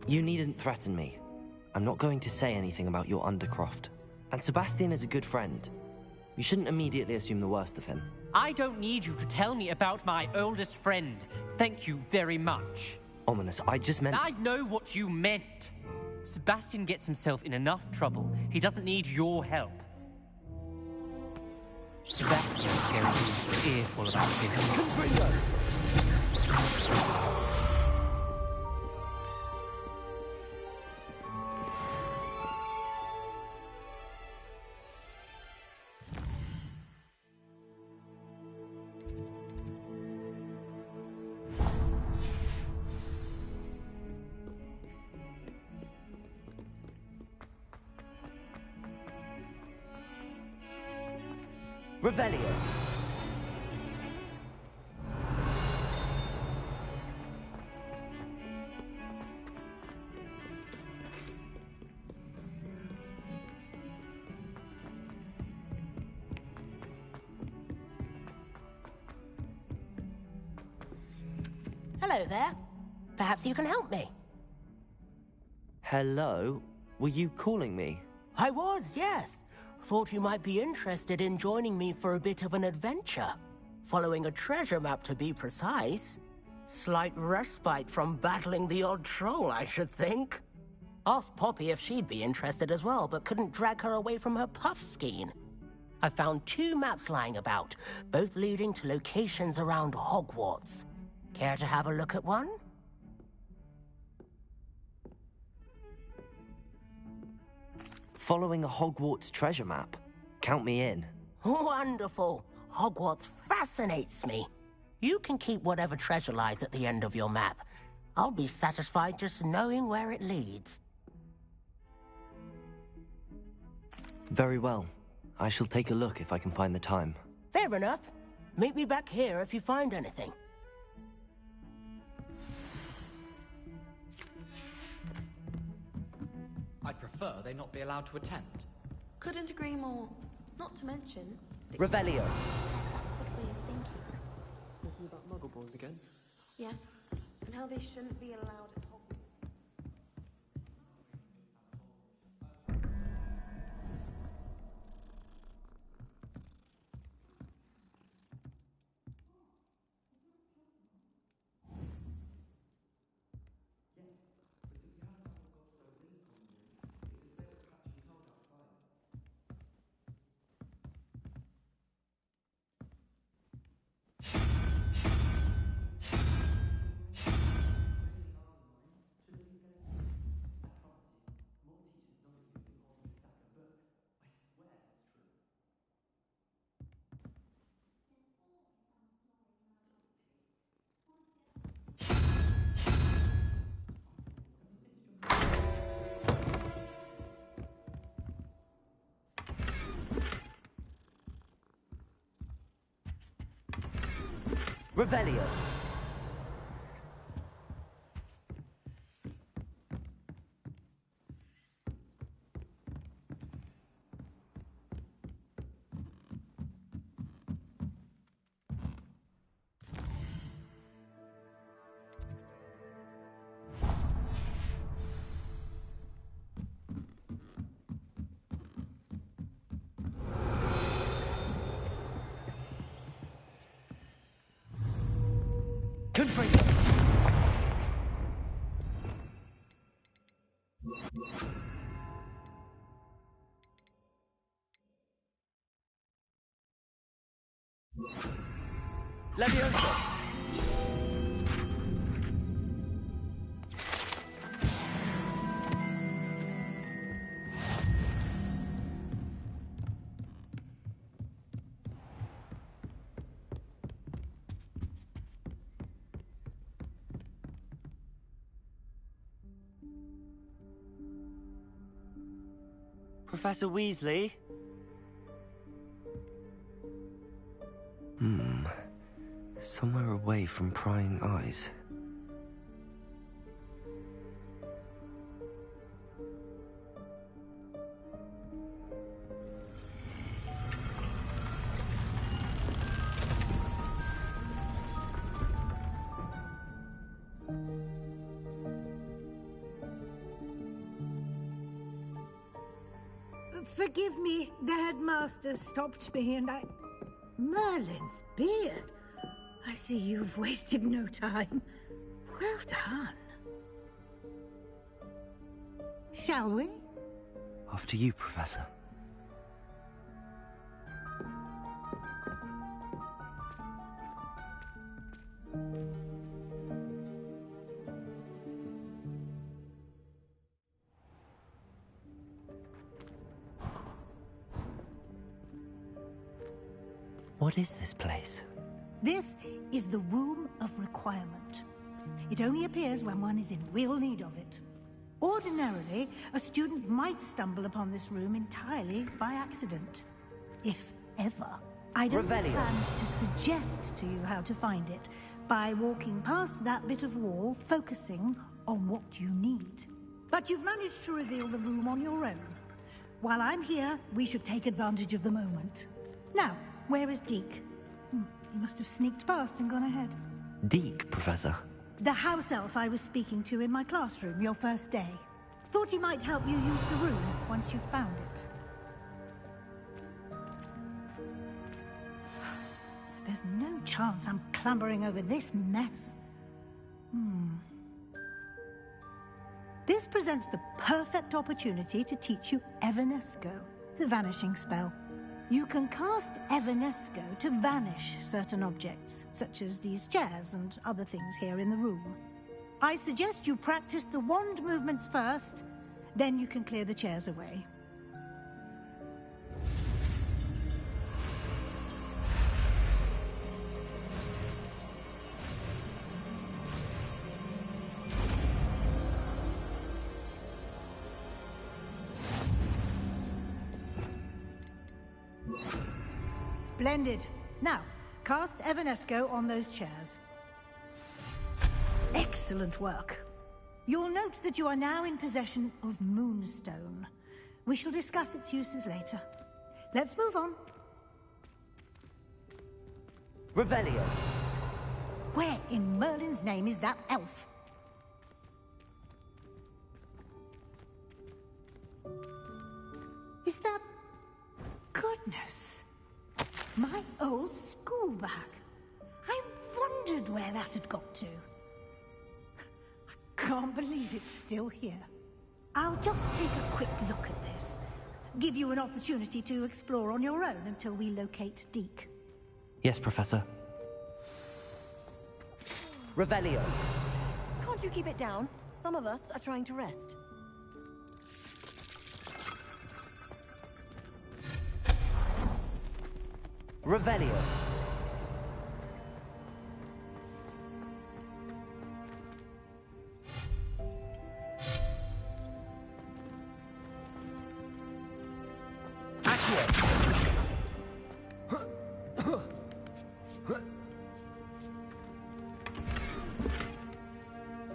You needn't threaten me. I'm not going to say anything about your Undercroft. And Sebastian is a good friend. You shouldn't immediately assume the worst of him. I don't need you to tell me about my oldest friend. Thank you very much. Ominous, I just meant... I know what you meant. Sebastian gets himself in enough trouble. He doesn't need your help. Sebastian's going to be earful about him. Revelio. Hello there. Perhaps you can help me. Hello? Were you calling me? I was, yes. Thought you might be interested in joining me for a bit of an adventure. Following a treasure map, to be precise. Slight respite from battling the odd troll, I should think. Asked Poppy if she'd be interested as well, but couldn't drag her away from her puff skein. I found 2 maps lying about, both leading to locations around Hogwarts. Care to have a look at one? Following a Hogwarts treasure map? Count me in. Wonderful. Hogwarts fascinates me. You can keep whatever treasure lies at the end of your map. I'll be satisfied just knowing where it leads. Very well. I shall take a look if I can find the time. Fair enough. Meet me back here if you find anything. I'd prefer they not be allowed to attend. Couldn't agree more. Not to mention... Revelio. What were you thinking? Talking about Muggleborns again? Yes, and how they shouldn't be allowed at Hogwarts. Revelio. Confringo. Leviosa. Professor Weasley? Somewhere away from prying eyes. Forgive me, the headmaster stopped me and I... Merlin's beard. I see you've wasted no time. Well done. Shall we? After you, Professor. What is this place? This is the Room of Requirement. It only appears when one is in real need of it. Ordinarily, a student might stumble upon this room entirely by accident. If ever. I don't plan to suggest to you how to find it by walking past that bit of wall, focusing on what you need. But you've managed to reveal the room on your own. While I'm here, we should take advantage of the moment. Now, where is Deke? He must have sneaked past and gone ahead. Deke, Professor. The house elf I was speaking to in my classroom your first day. Thought he might help you use the room once you've found it. There's no chance I'm clambering over this mess. This presents the perfect opportunity to teach you Evanesco, the vanishing spell. You can cast Evanesco to vanish certain objects, such as these chairs and other things here in the room. I suggest you practice the wand movements first, then you can clear the chairs away. Splendid. Now, cast Evanesco on those chairs. Excellent work. You'll note that you are now in possession of Moonstone. We shall discuss its uses later. Let's move on. Revelio. Where in Merlin's name is that elf? Is that... Goodness. My old school bag. I wondered where that had got to. I can't believe it's still here. I'll just take a quick look at this. Give you an opportunity to explore on your own until we locate Deke. Yes, Professor. Revelio. Can't you keep it down? Some of us are trying to rest. Revelio.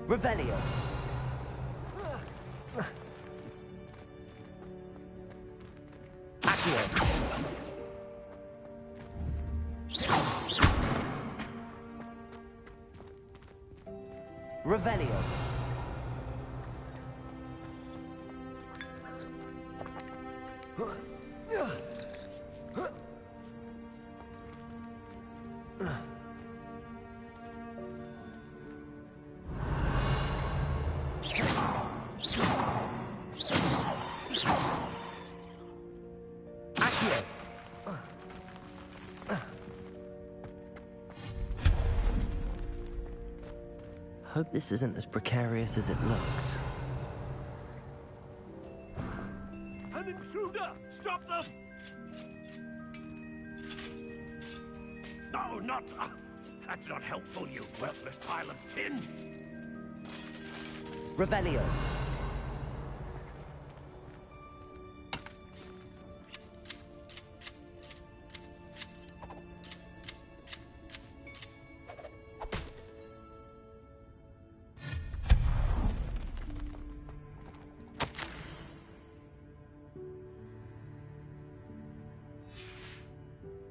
Revelio. Accio. Revelio. Hope this isn't as precarious as it looks. An intruder! Stop them! No, not... that's not helpful, you worthless pile of tin! Revelio.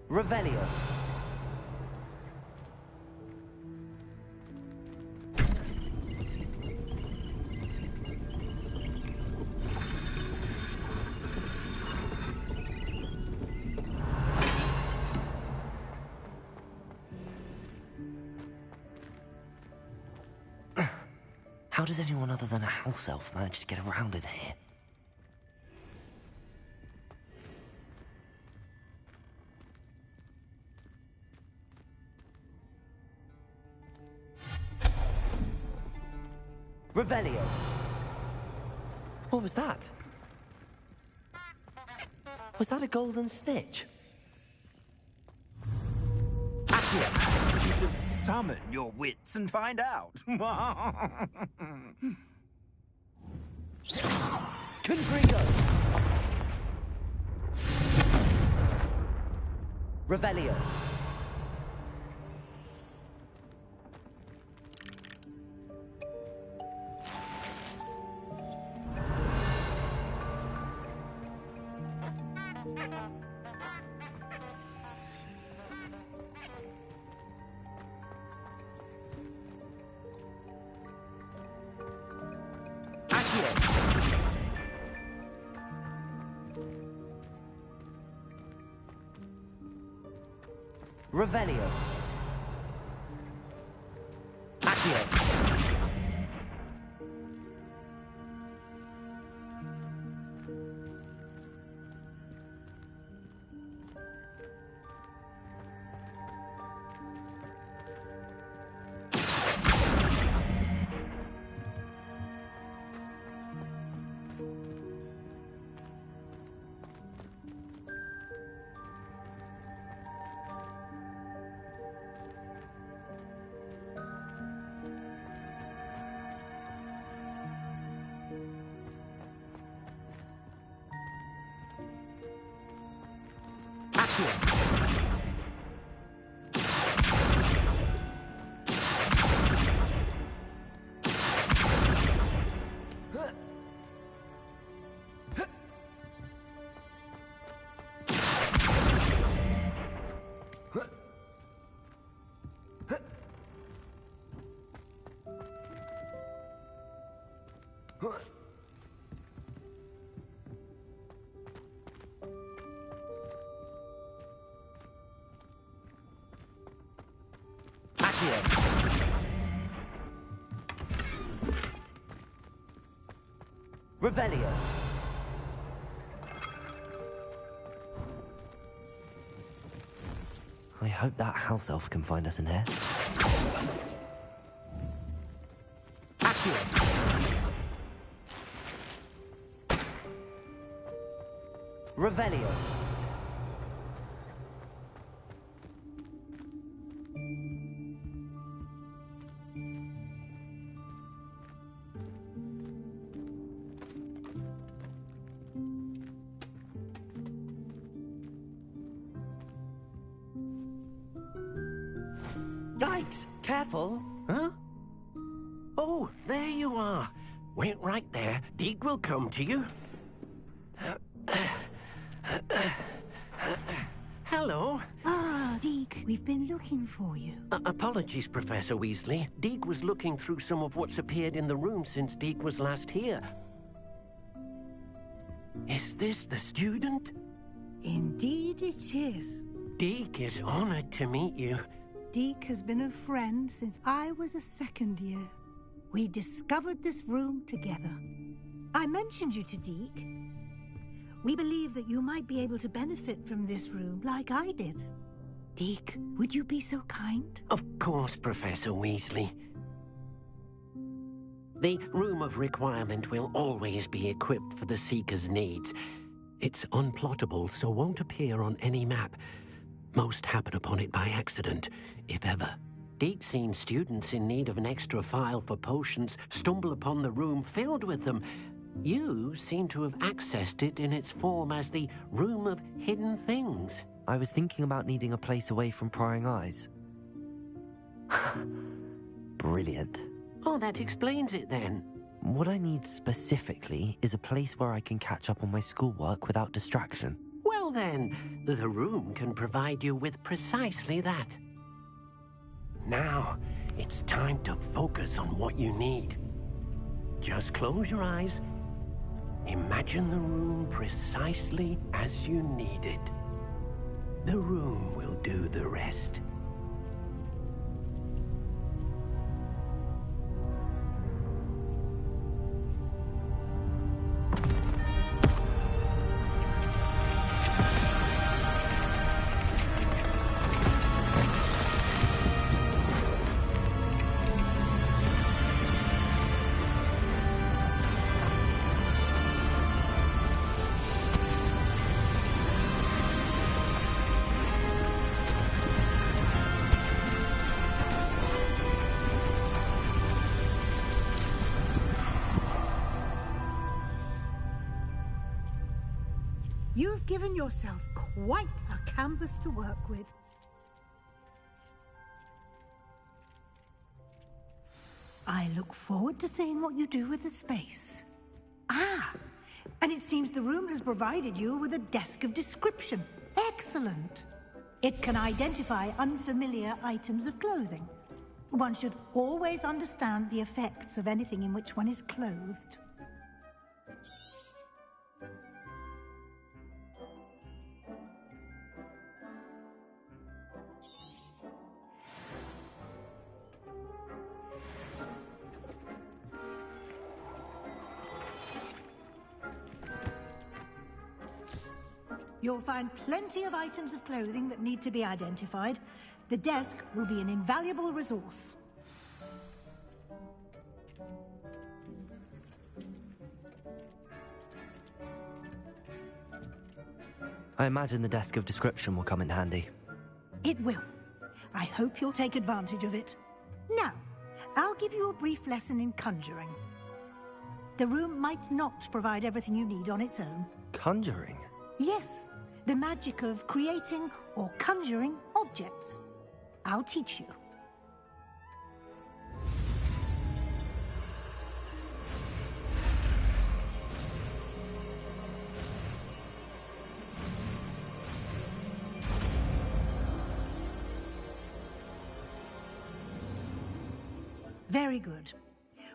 Revelio. How does anyone other than a house elf manage to get around in here? Revelio. What was that? Was that a golden snitch? Accio. You should summon your wits and find out. Confringo. Revelio. Revelio. Accio. Revelio. I hope that house elf can find us in here. Accio. Revelio. Yikes! Careful! Huh? Oh, there you are. Wait right there. Deke will come to you. Hello. Ah, Deke, we've been looking for you. Apologies, Professor Weasley. Deke was looking through some of what's appeared in the room since Deke was last here. Is this the student? Indeed it is. Deke is honored to meet you. Deke has been a friend since I was a second year. We discovered this room together. I mentioned you to Deke. We believe that you might be able to benefit from this room like I did. Deke, would you be so kind? Of course, Professor Weasley. The Room of Requirement will always be equipped for the Seeker's needs. It's unplottable, so won't appear on any map. Most happen upon it by accident, if ever. Deke's seen students in need of an extra file for potions stumble upon the room filled with them. You seem to have accessed it in its form as the Room of Hidden Things. I was thinking about needing a place away from prying eyes. Brilliant. Oh, that explains it then. What I need specifically is a place where I can catch up on my schoolwork without distraction. Well then, the room can provide you with precisely that. Now, it's time to focus on what you need. Just close your eyes. Imagine the room precisely as you need it. The room will do the rest. You've given yourself quite a canvas to work with. I look forward to seeing what you do with the space. Ah, and it seems the room has provided you with a desk of description. Excellent. It can identify unfamiliar items of clothing. One should always understand the effects of anything in which one is clothed. You'll find plenty of items of clothing that need to be identified. The desk will be an invaluable resource. I imagine the desk of description will come in handy. It will. I hope you'll take advantage of it. Now, I'll give you a brief lesson in conjuring. The room might not provide everything you need on its own. Conjuring? Yes, the magic of creating or conjuring objects. I'll teach you. Very good.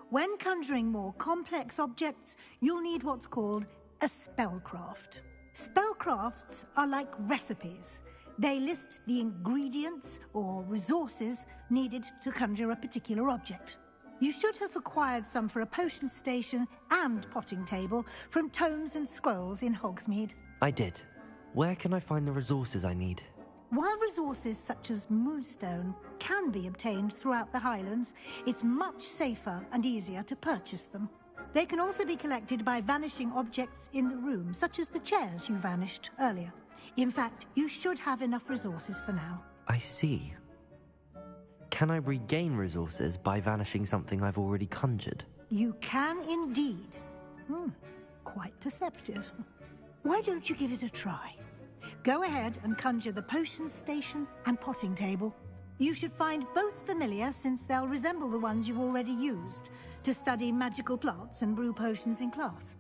When conjuring more complex objects, you'll need what's called a spellcraft. Spellcrafts are like recipes. They list the ingredients or resources needed to conjure a particular object. You should have acquired some for a potion station and potting table from tomes and scrolls in Hogsmeade. I did. Where can I find the resources I need? While resources such as moonstone can be obtained throughout the Highlands, it's much safer and easier to purchase them. They can also be collected by vanishing objects in the room, such as the chairs you vanished earlier. In fact, you should have enough resources for now. I see. Can I regain resources by vanishing something I've already conjured? You can indeed. Quite perceptive. Why don't you give it a try? Go ahead and conjure the potion station and potting table. You should find both familiar, since they'll resemble the ones you've already used to study magical plants and brew potions in class.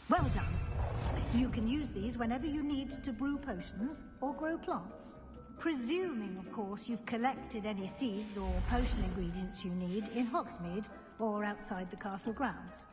Well done. You can use these whenever you need to brew potions or grow plants. Presuming, of course, you've collected any seeds or potion ingredients you need in Hogsmeade or outside the castle grounds.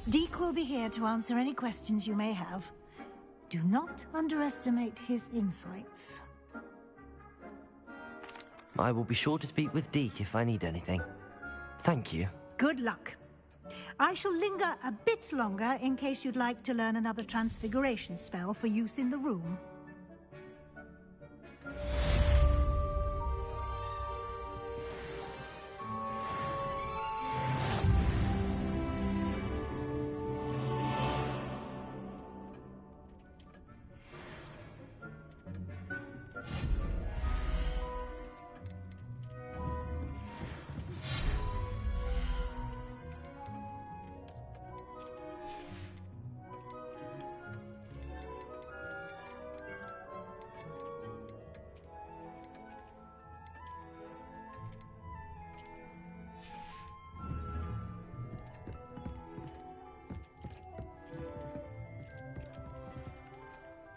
Deke will be here to answer any questions you may have. Do not underestimate his insights. I will be sure to speak with Deke if I need anything. Thank you. Good luck. I shall linger a bit longer in case you'd like to learn another transfiguration spell for use in the room.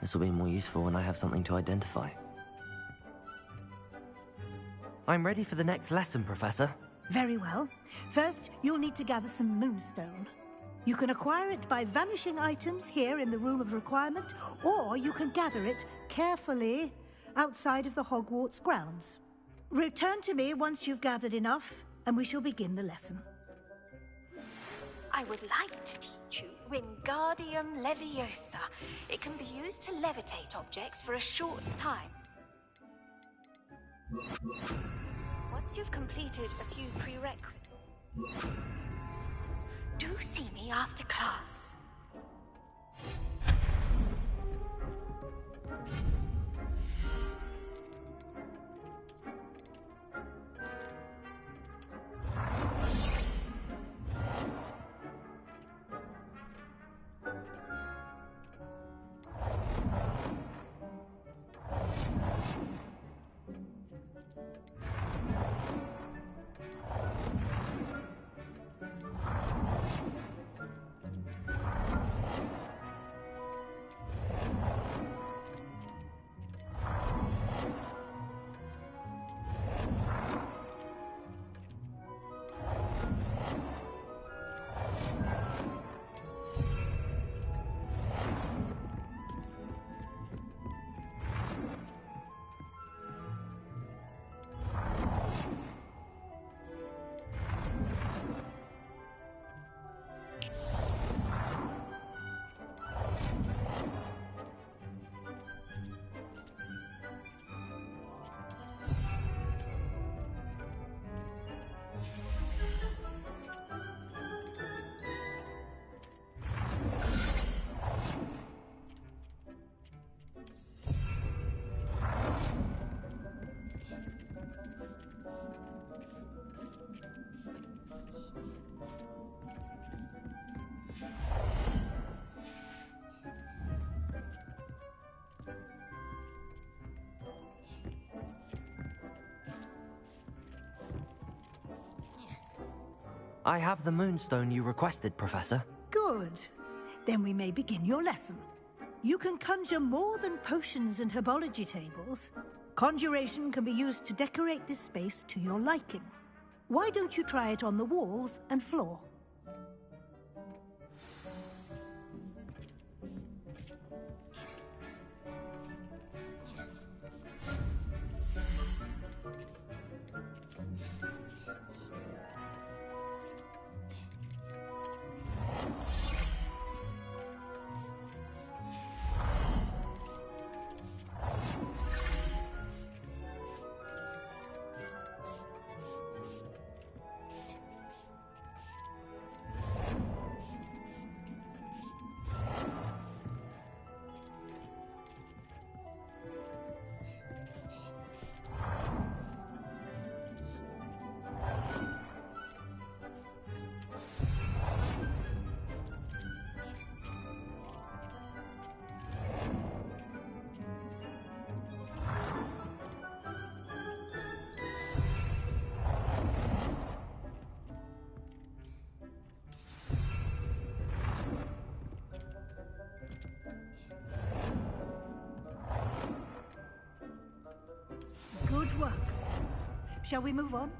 This will be more useful when I have something to identify. I'm ready for the next lesson, Professor. Very well. First, you'll need to gather some moonstone. You can acquire it by vanishing items here in the Room of Requirement, or you can gather it carefully outside of the Hogwarts grounds. Return to me once you've gathered enough, and we shall begin the lesson. I would like to teach you Wingardium Leviosa. It can be used to levitate objects for a short time. Once you've completed a few prerequisites, do see me after class. I have the moonstone you requested, Professor. Good. Then we may begin your lesson. You can conjure more than potions and herbology tables. Conjuration can be used to decorate this space to your liking. Why don't you try it on the walls and floor? Good work. Shall we move on?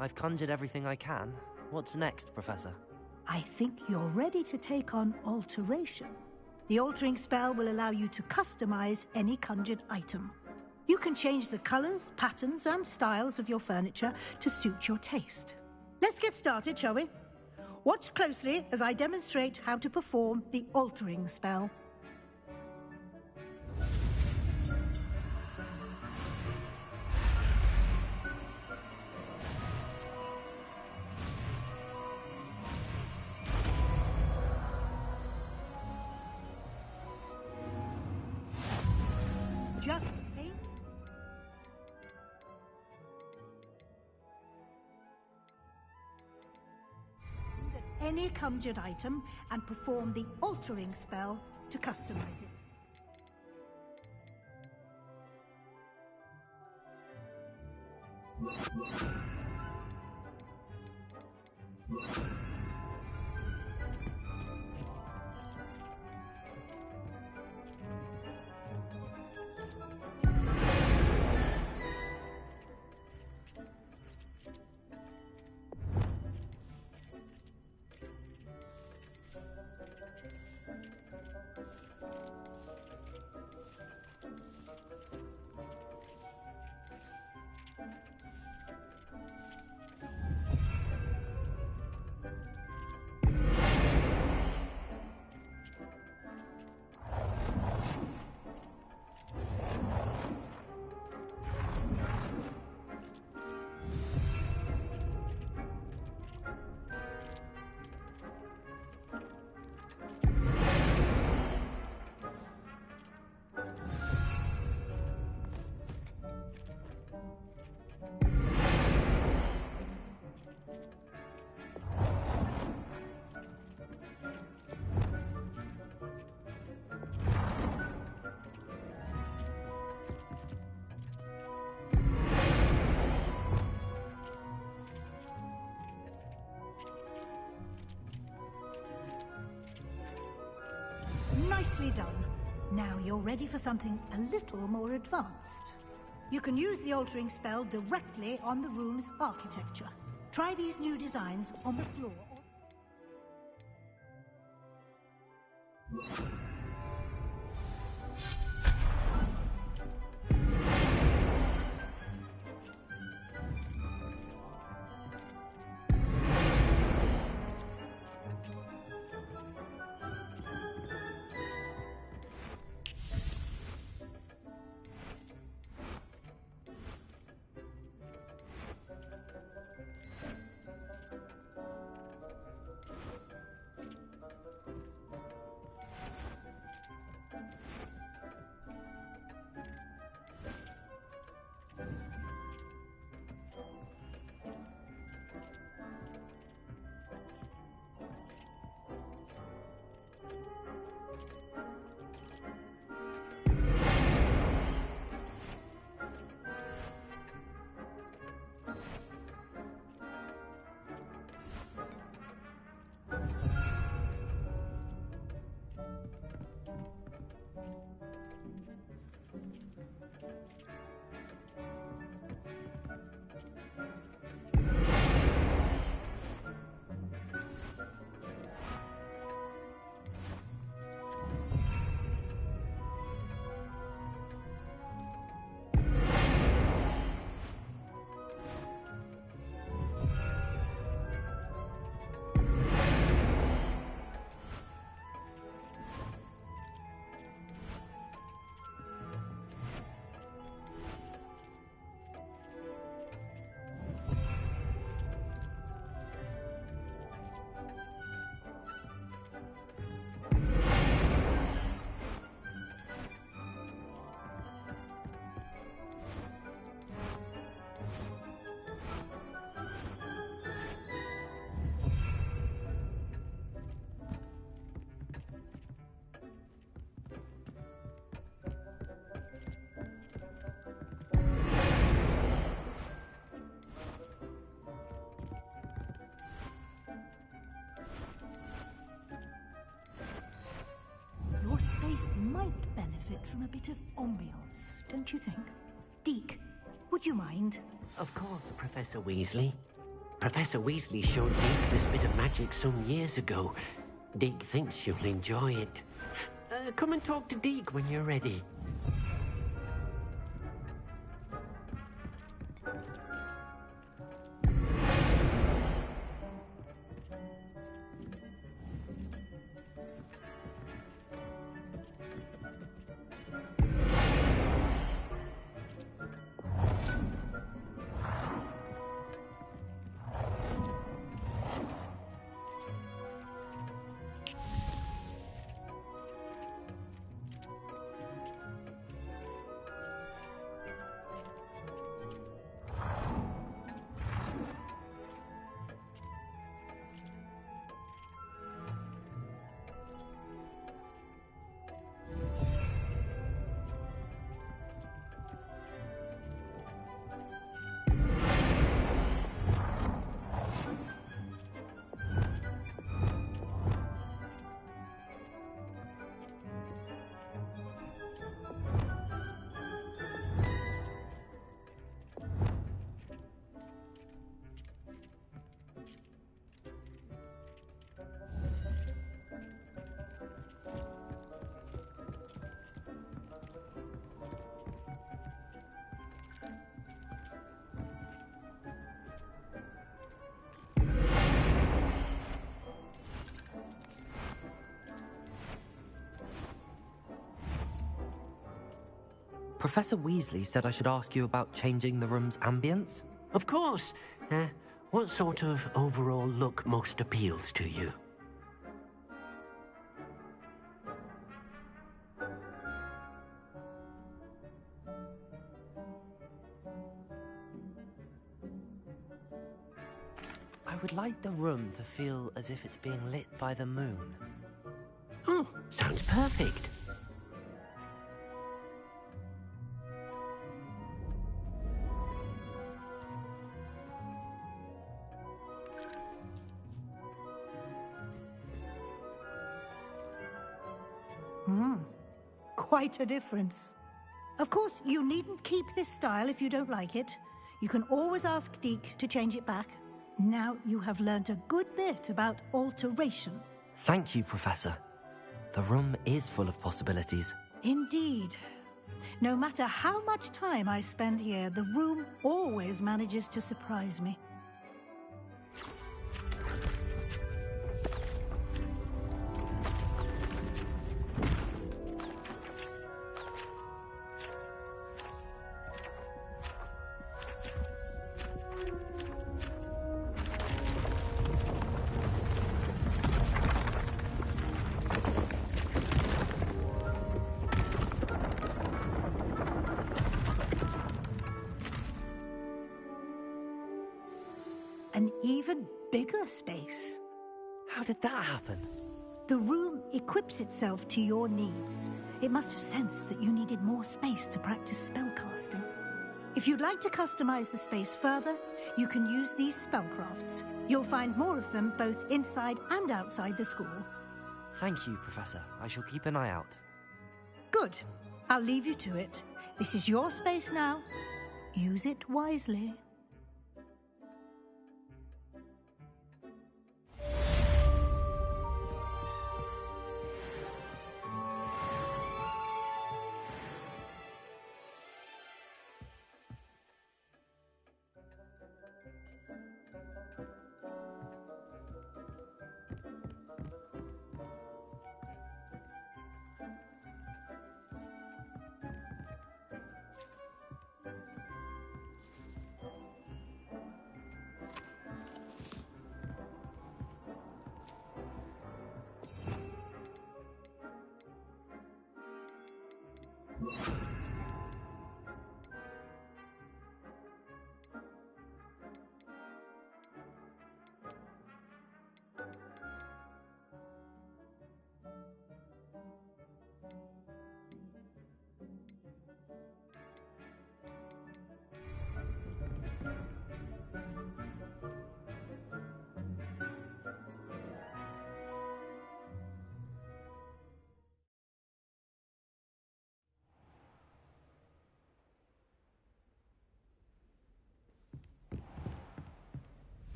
I've conjured everything I can. What's next, Professor? I think you're ready to take on alteration. The altering spell will allow you to customize any conjured item. You can change the colors, patterns, and styles of your furniture to suit your taste. Let's get started, shall we? Watch closely as I demonstrate how to perform the altering spell. Just paint. Any conjured item and perform the altering spell to customize it. Nicely done. Now you're ready for something a little more advanced. You can use the altering spell directly on the room's architecture. Try these new designs on the floor. Might benefit from a bit of ambiance, don't you think? Deke, would you mind? Of course, Professor Weasley. Professor Weasley showed Deke this bit of magic some years ago. Deke thinks you'll enjoy it. Come and talk to Deke when you're ready. Professor Weasley said I should ask you about changing the room's ambience? Of course. What sort of overall look most appeals to you? I would like the room to feel as if it's being lit by the moon. Oh, sounds perfect. Quite a difference. Of course, you needn't keep this style if you don't like it. You can always ask Deke to change it back. Now you have learnt a good bit about alteration. Thank you, Professor. The room is full of possibilities. Indeed. No matter how much time I spend here, the room always manages to surprise me. An even bigger space. How did that happen? The room equips itself to your needs. It must have sensed that you needed more space to practice spellcasting. If you'd like to customize the space further, you can use these spellcrafts. You'll find more of them both inside and outside the school. Thank you, Professor. I shall keep an eye out. Good. I'll leave you to it. This is your space now. Use it wisely.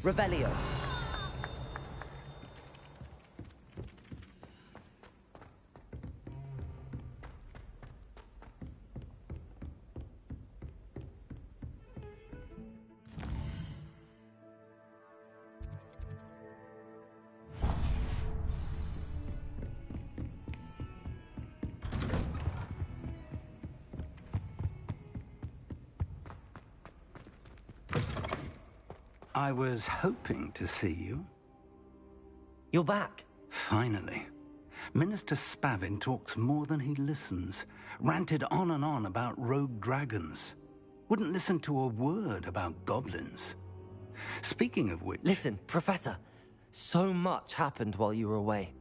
Revelio. I was hoping to see you. You're back. Finally. Minister Spavin talks more than he listens. Ranted on and on about rogue dragons. Wouldn't listen to a word about goblins. Speaking of which... Listen, Professor. So much happened while you were away.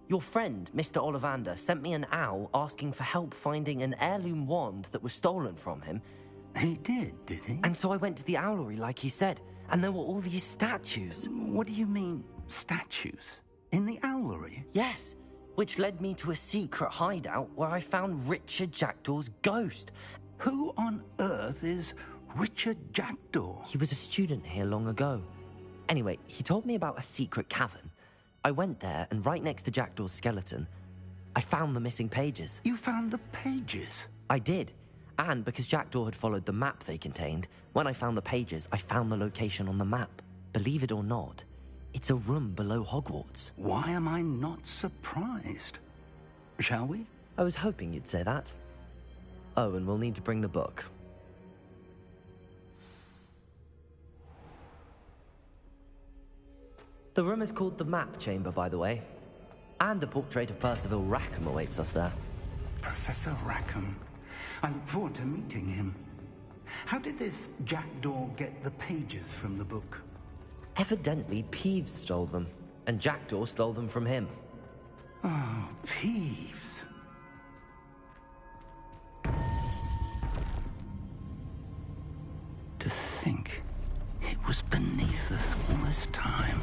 Your friend, Mr. Ollivander, sent me an owl asking for help finding an heirloom wand that was stolen from him. He did he? And so I went to the owlery like he said. And there were all these statues. What do you mean, statues? In the owlery? Yes, which led me to a secret hideout where I found Richard Jackdaw's ghost. Who on earth is Richard Jackdaw? He was a student here long ago. Anyway, he told me about a secret cavern. I went there, and right next to Jackdaw's skeleton, I found the missing pages. You found the pages? I did. And because Jackdaw had followed the map they contained, when I found the pages, I found the location on the map. Believe it or not, it's a room below Hogwarts. Why am I not surprised? Shall we? I was hoping you'd say that. Oh, and we'll need to bring the book. The room is called the Map Chamber, by the way. And a portrait of Percival Rackham awaits us there. Professor Rackham. I look forward to meeting him. How did this Jackdaw get the pages from the book? Evidently, Peeves stole them, and Jackdaw stole them from him. Oh, Peeves. To think it was beneath us all this time.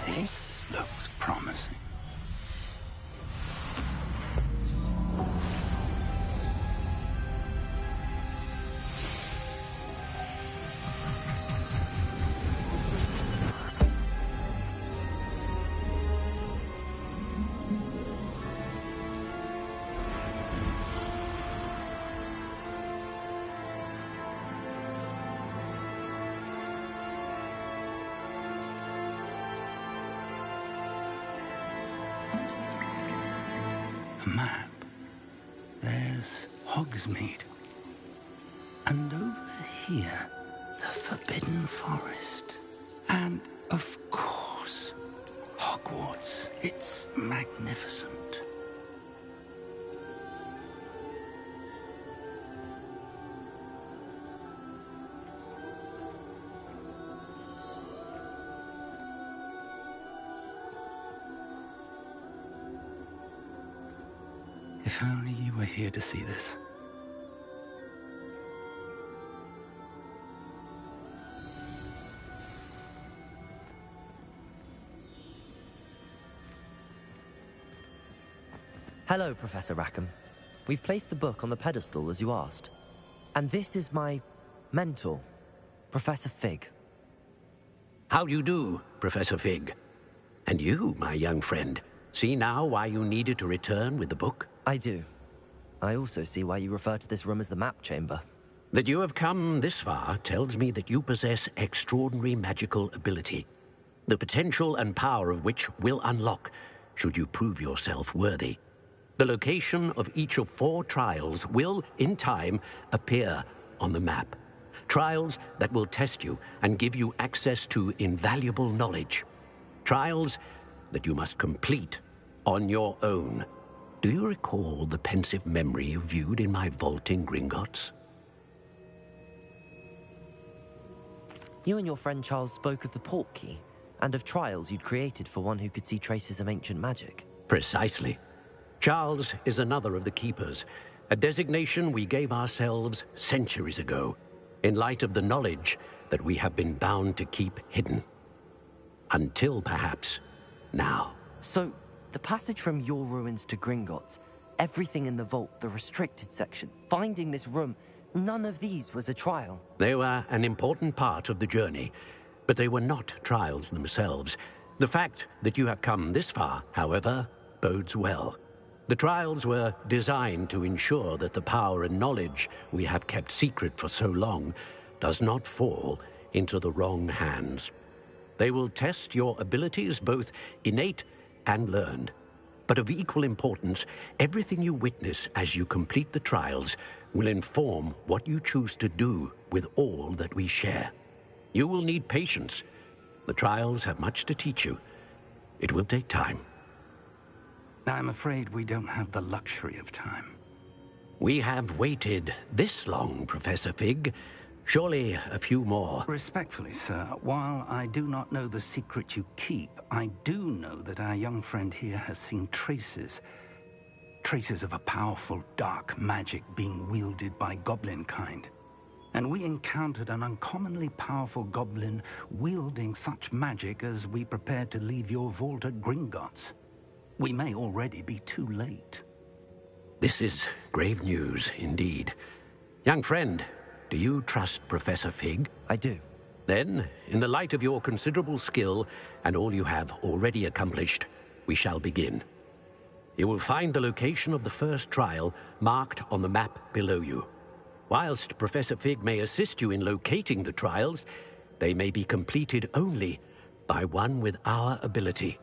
This looks promising. A map. There's Hogsmeade. And over here, the Forbidden Forest. And, of course, Hogwarts. It's magnificent. If only you were here to see this. Hello, Professor Rackham. We've placed the book on the pedestal as you asked. And this is my mentor, Professor Fig. How do you do, Professor Fig? And you, my young friend, see now why you needed to return with the book? I do. I also see why you refer to this room as the Map Chamber. That you have come this far tells me that you possess extraordinary magical ability, the potential and power of which will unlock should you prove yourself worthy. The location of each of 4 trials will, in time, appear on the map. Trials that will test you and give you access to invaluable knowledge. Trials that you must complete on your own. Do you recall the pensive memory you viewed in my vault in Gringotts? You and your friend Charles spoke of the port key, and of trials you'd created for one who could see traces of ancient magic. Precisely. Charles is another of the Keepers, a designation we gave ourselves centuries ago, in light of the knowledge that we have been bound to keep hidden. Until, perhaps, now. So, the passage from your ruins to Gringotts, everything in the vault, the restricted section, finding this room, none of these was a trial. They were an important part of the journey, but they were not trials themselves. The fact that you have come this far, however, bodes well. The trials were designed to ensure that the power and knowledge we have kept secret for so long does not fall into the wrong hands. They will test your abilities, both innate and learned. But of equal importance, everything you witness as you complete the trials will inform what you choose to do with all that we share. You will need patience. The trials have much to teach you. It will take time. I'm afraid we don't have the luxury of time. We have waited this long, Professor Fig. Surely a few more. Respectfully, sir, while I do not know the secret you keep, I do know that our young friend here has seen traces of a powerful dark magic being wielded by goblin kind. And we encountered an uncommonly powerful goblin wielding such magic as we prepared to leave your vault at Gringotts. We may already be too late. This is grave news, indeed. Young friend, do you trust Professor Fig? I do. Then, in the light of your considerable skill and all you have already accomplished, we shall begin. You will find the location of the first trial marked on the map below you. Whilst Professor Fig may assist you in locating the trials, they may be completed only by one with our ability.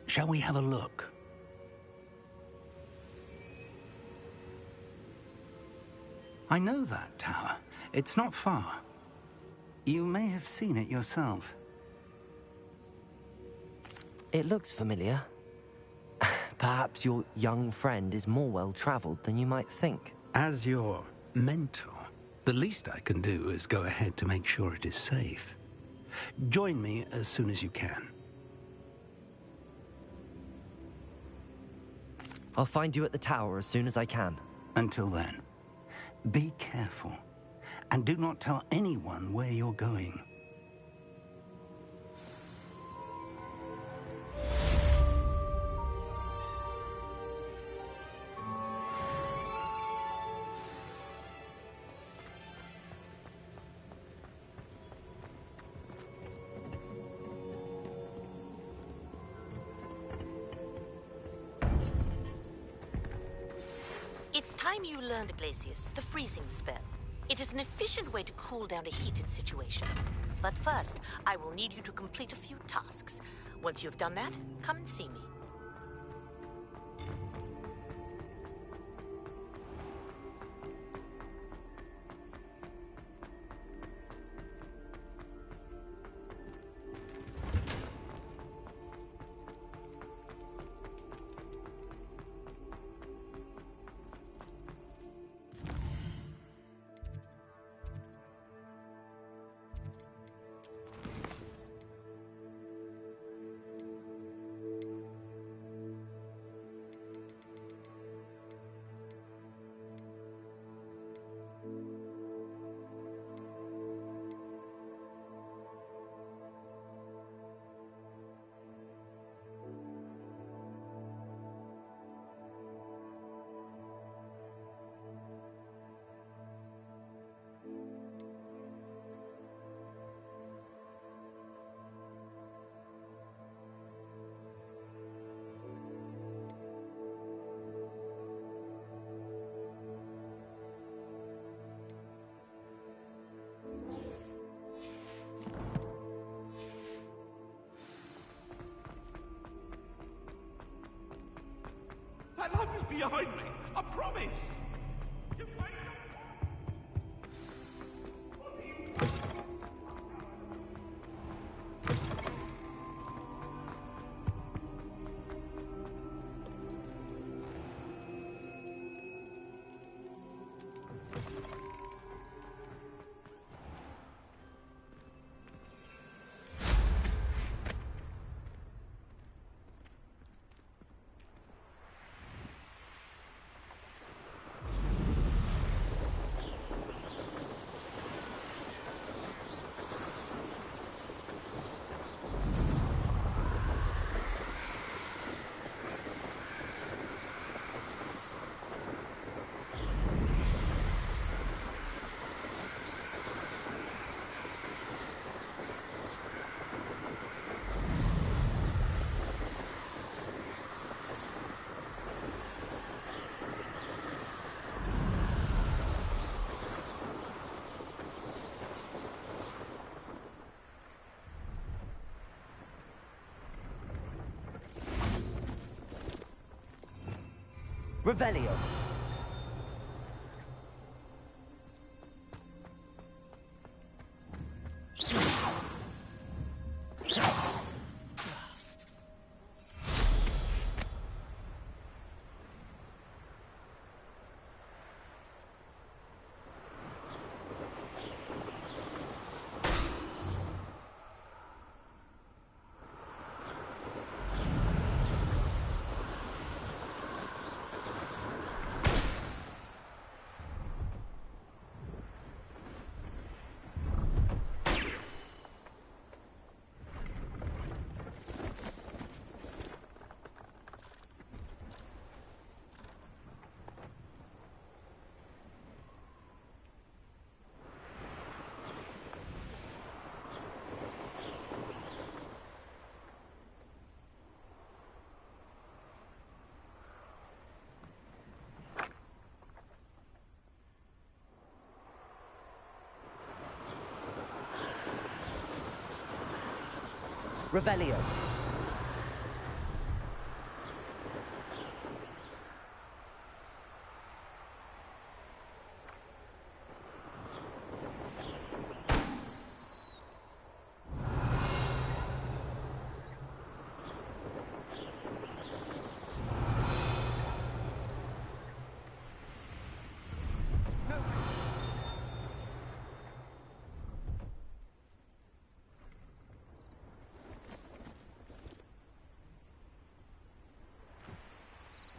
Shall we have a look? I know that tower. It's not far. You may have seen it yourself. It looks familiar. Perhaps your young friend is more well-traveled than you might think. As your mentor, the least I can do is go ahead to make sure it is safe. Join me as soon as you can. I'll find you at the tower as soon as I can. Until then, be careful, and do not tell anyone where you're going. It's time you learned, Glacius, the freezing spell. It is an efficient way to cool down a heated situation. But first, I will need you to complete a few tasks. Once you've done that, come and see me. That life is behind me, I promise! Revelio. Revelio.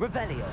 Revelio.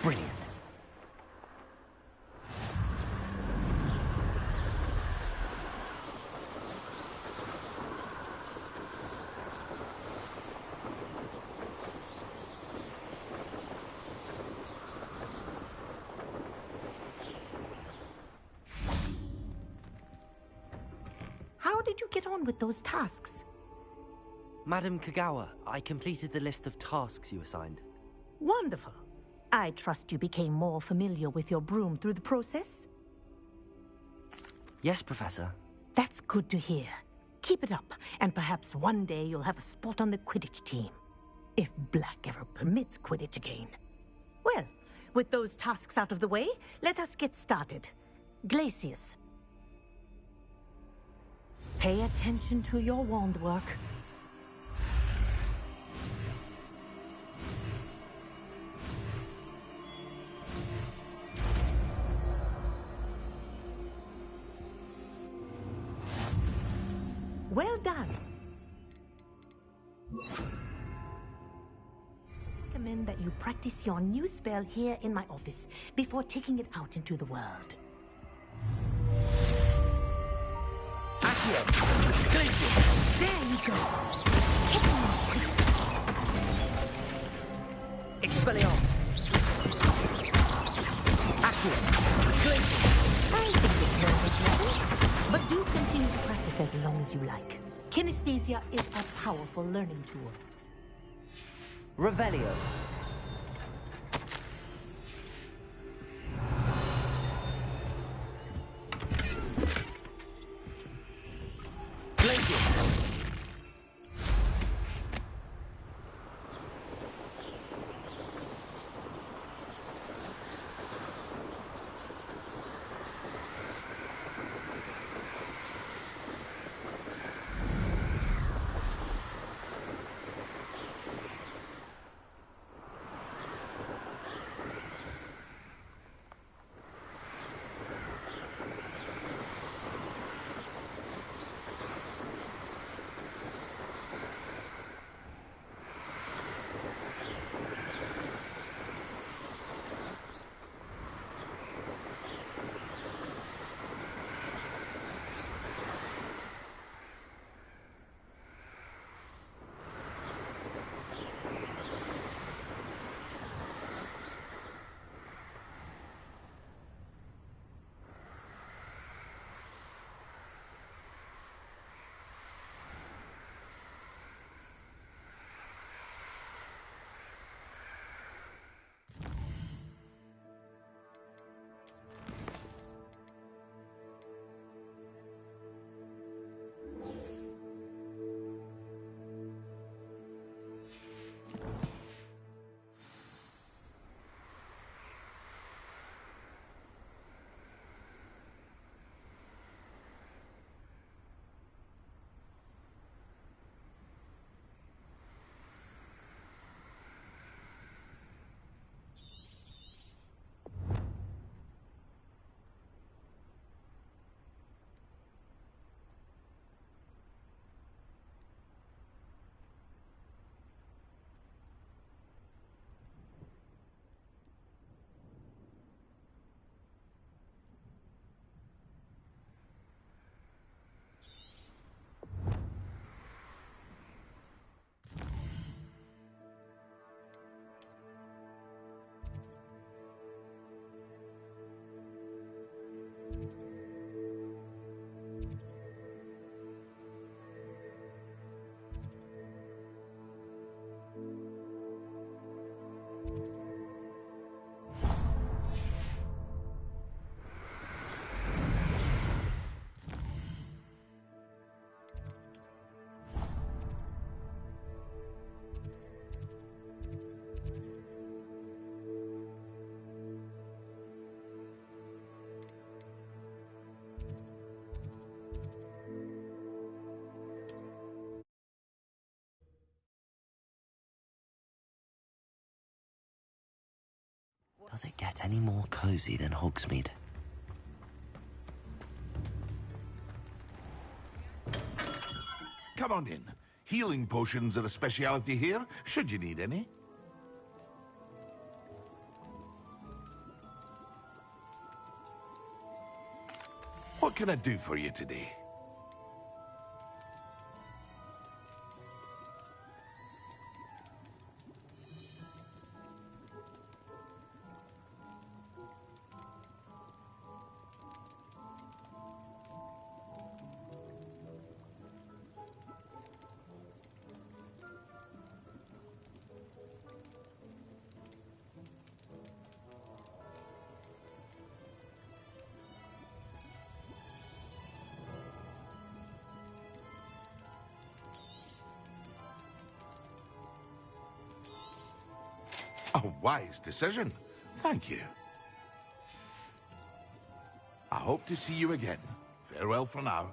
Brilliant. How did you get on with those tasks? Madam Kagawa, I completed the list of tasks you assigned. Wonderful. I trust you became more familiar with your broom through the process? Yes, Professor. That's good to hear. Keep it up, and perhaps one day you'll have a spot on the Quidditch team. If Black ever permits Quidditch again. Well, with those tasks out of the way, let us get started. Glacius. Pay attention to your wand work. Well done. I recommend that you practice your new spell here in my office before taking it out into the world. Accio! Glacius! There you go. Expelliarmus! Accio! Glacius! I think the curve is ready. But do continue to practice as long as you like. Kinesthesia is a powerful learning tool. Revelio. Does it get any more cozy than Hogsmeade? Come on in. Healing potions are a speciality here, should you need any. What can I do for you today? A wise decision. Thank you. I hope to see you again. Farewell for now.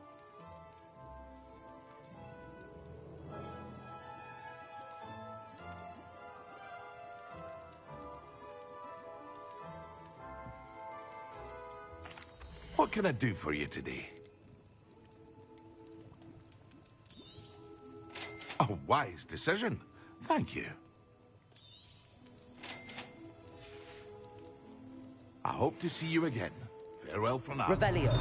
What can I do for you today? A wise decision. Thank you. I hope to see you again. Farewell for now. Revelio.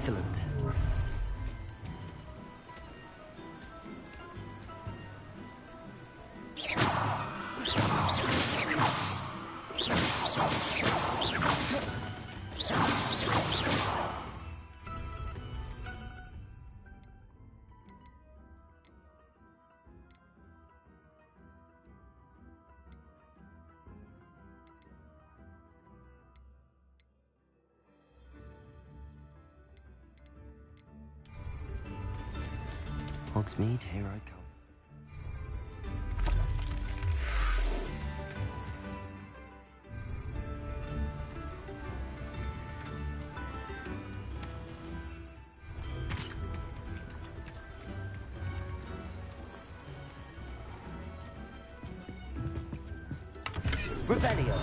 Excellent. Hogsmeade, here I come. Revelio!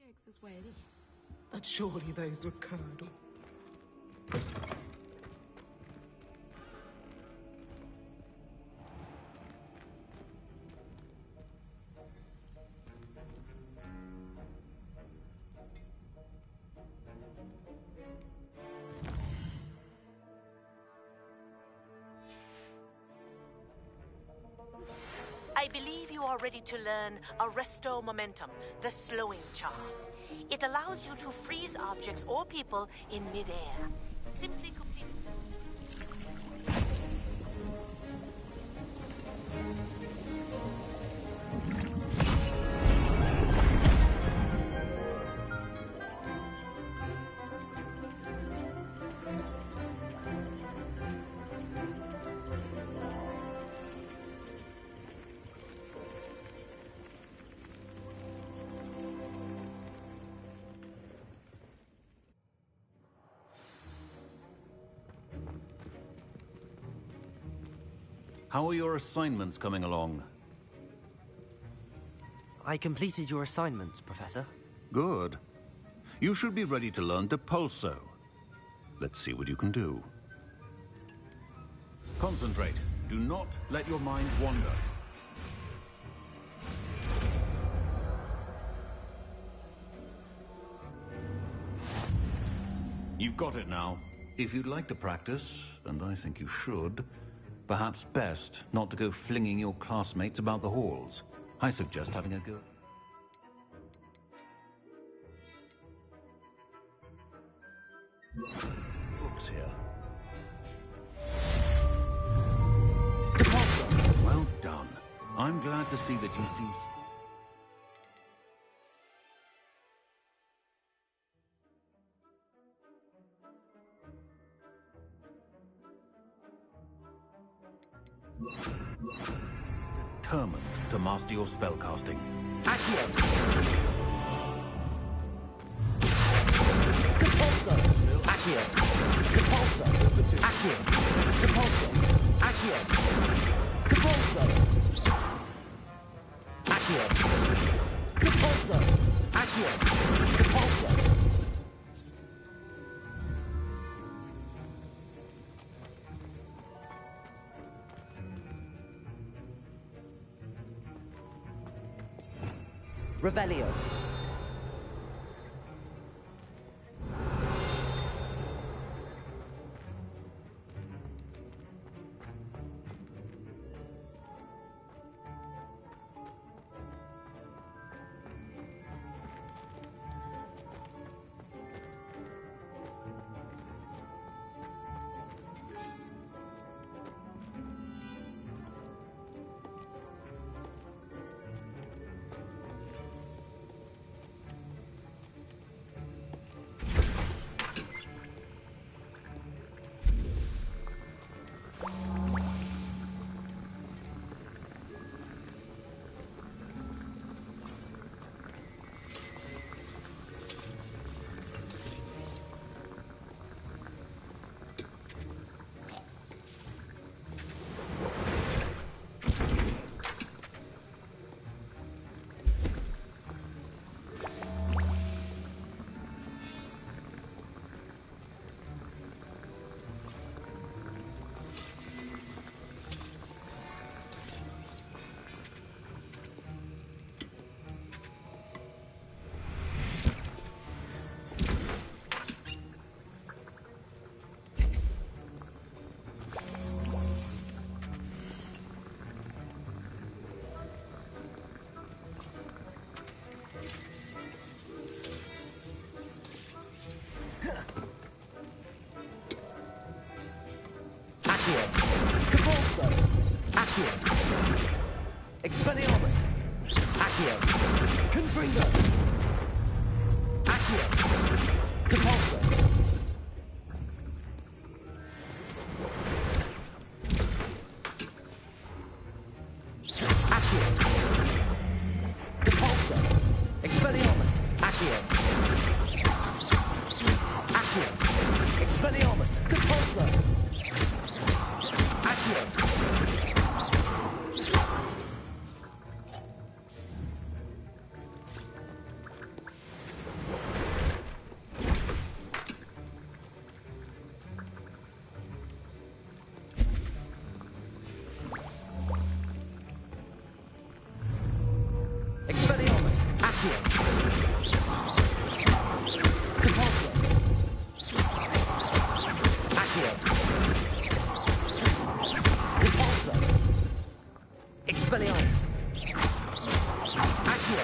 Eggs as well, but surely those were curdled. I believe you are ready to learn Arresto Momentum, the slowing charm. It allows you to freeze objects or people in midair. Simply complete. How are your assignments coming along? I completed your assignments, Professor. Good. You should be ready to learn Depulso. Let's see what you can do. Concentrate. Do not let your mind wander. You've got it now. If you'd like to practice, and I think you should, perhaps best not to go flinging your classmates about the halls. I suggest having a go. Books here. Well done. I'm glad to see that you seem... determined to master your spellcasting. Accio! Depulso! Accio! Depulso! Accio! Depulso! Accio! Depulso! Accio! Depulso! Accio! Depulso! Revelio. Accio! Depulso! Accio! Expelliarmus! Accio! Confringo! Accio! Depulso! Accio! Depulso! Expelliarmus! Accio! Accio! Expelliarmus! Depulso! Expelliarmus! Accio! Depulso! Accio! Depulso! Expelliarmus! Accio!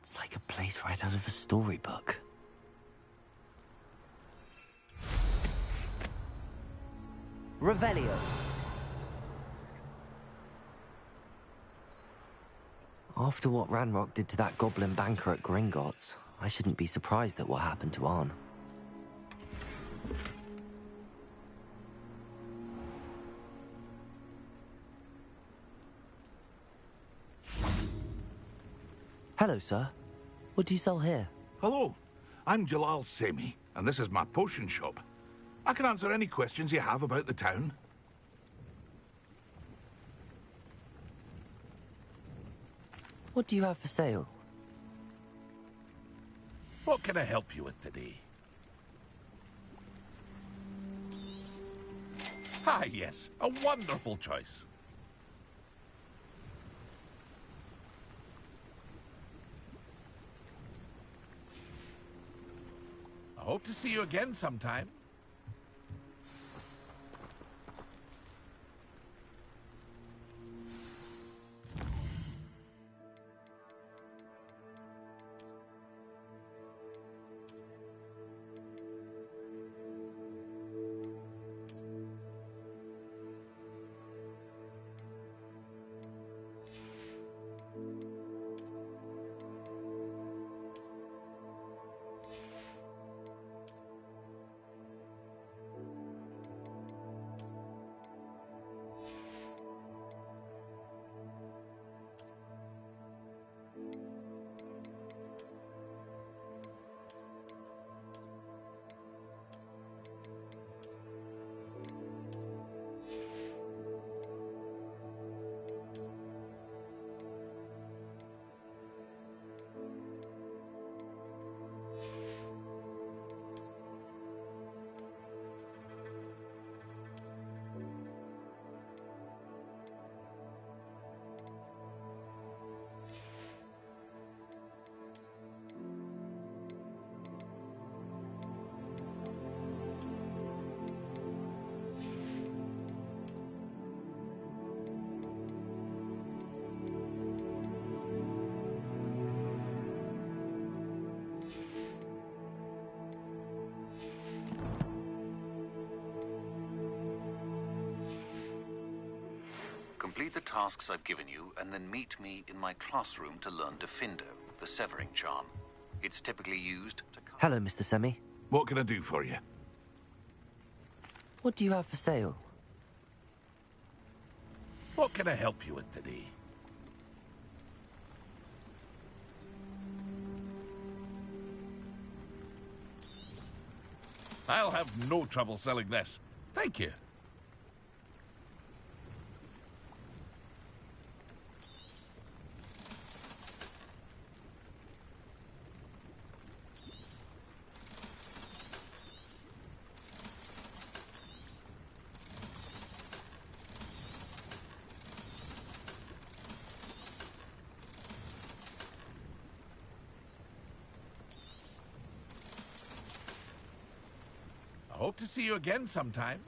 It's like a place right out of a storybook. Revelio. After what Ranrock did to that goblin banker at Gringotts, I shouldn't be surprised at what happened to Arn. Hello, sir. What do you sell here? Hello, I'm Jalal Semi, and this is my potion shop. I can answer any questions you have about the town. What do you have for sale? What can I help you with today? Ah, yes, a wonderful choice. I hope to see you again sometime. Complete the tasks I've given you, and then meet me in my classroom to learn Defindo, the severing charm. It's typically used to... Hello, Mr. Semi. What can I do for you? What do you have for sale? What can I help you with today? I'll have no trouble selling this. Thank you. I hope to see you again sometime.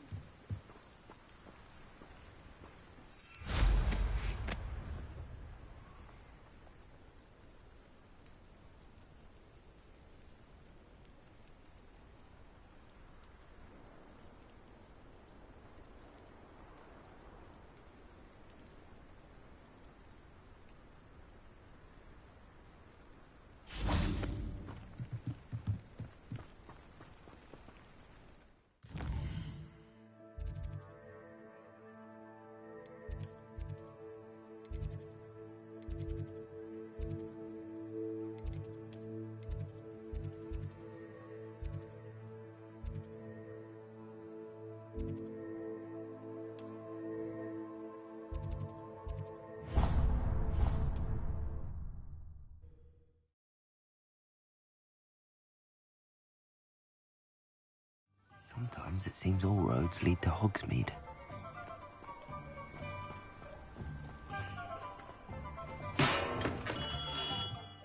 Sometimes it seems all roads lead to Hogsmeade.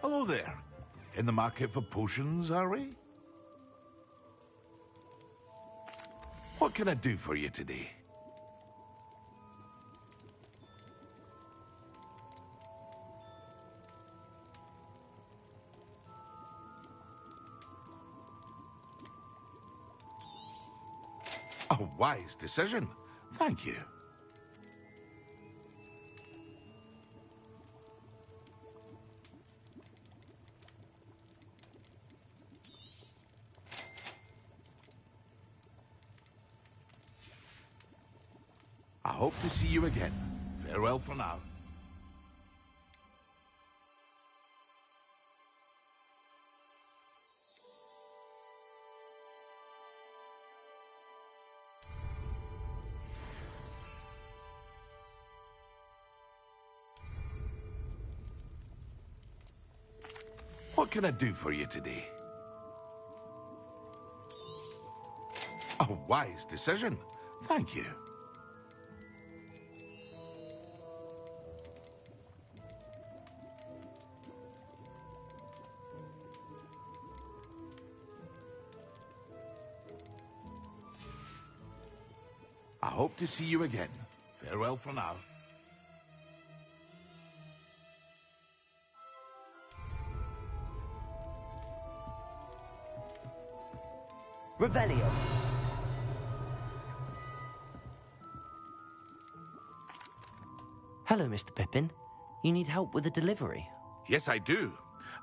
Hello there. In the market for potions, are we? What can I do for you today? A wise decision. Thank you. I hope to see you again. Farewell for now. What can I do for you today? A wise decision. Thank you. I hope to see you again. Farewell for now. Revelio. Hello, Mr. Pippin. You need help with a delivery? Yes, I do.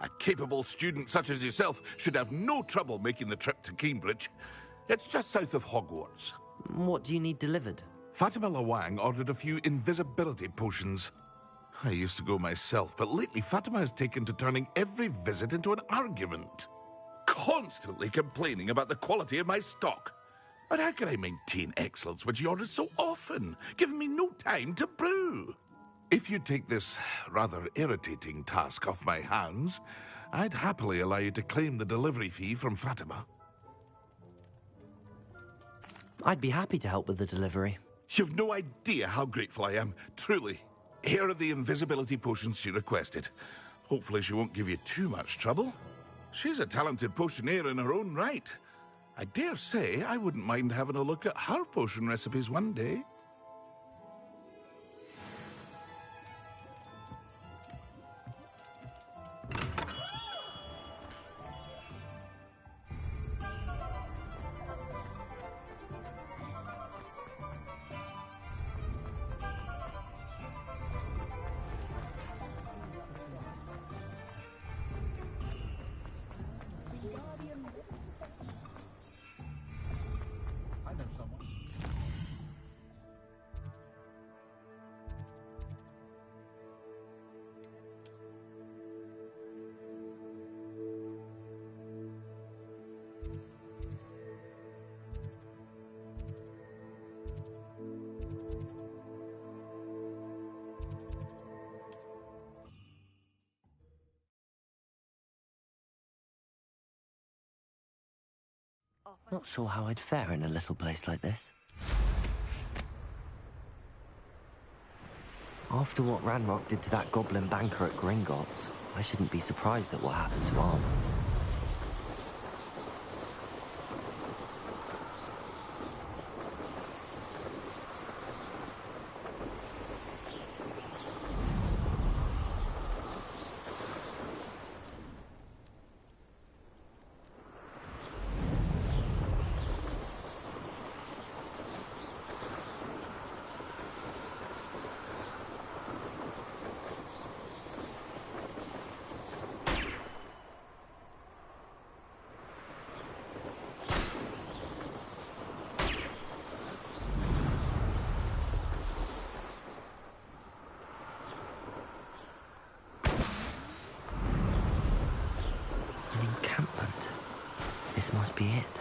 A capable student such as yourself should have no trouble making the trip to Cambridge. It's just south of Hogwarts. What do you need delivered? Fatima Lawang ordered a few invisibility potions. I used to go myself, but lately Fatima has taken to turning every visit into an argument. Constantly complaining about the quality of my stock. But how can I maintain excellence when she orders so often, giving me no time to brew? If you take this rather irritating task off my hands, I'd happily allow you to claim the delivery fee from Fatima. I'd be happy to help with the delivery. You've no idea how grateful I am, truly. Here are the invisibility potions she requested. Hopefully she won't give you too much trouble. She's a talented potioneer in her own right. I dare say I wouldn't mind having a look at her potion recipes one day. Not sure how I'd fare in a little place like this. After what Ranrock did to that goblin banker at Gringotts, I shouldn't be surprised at what happened to Arm. This must be it.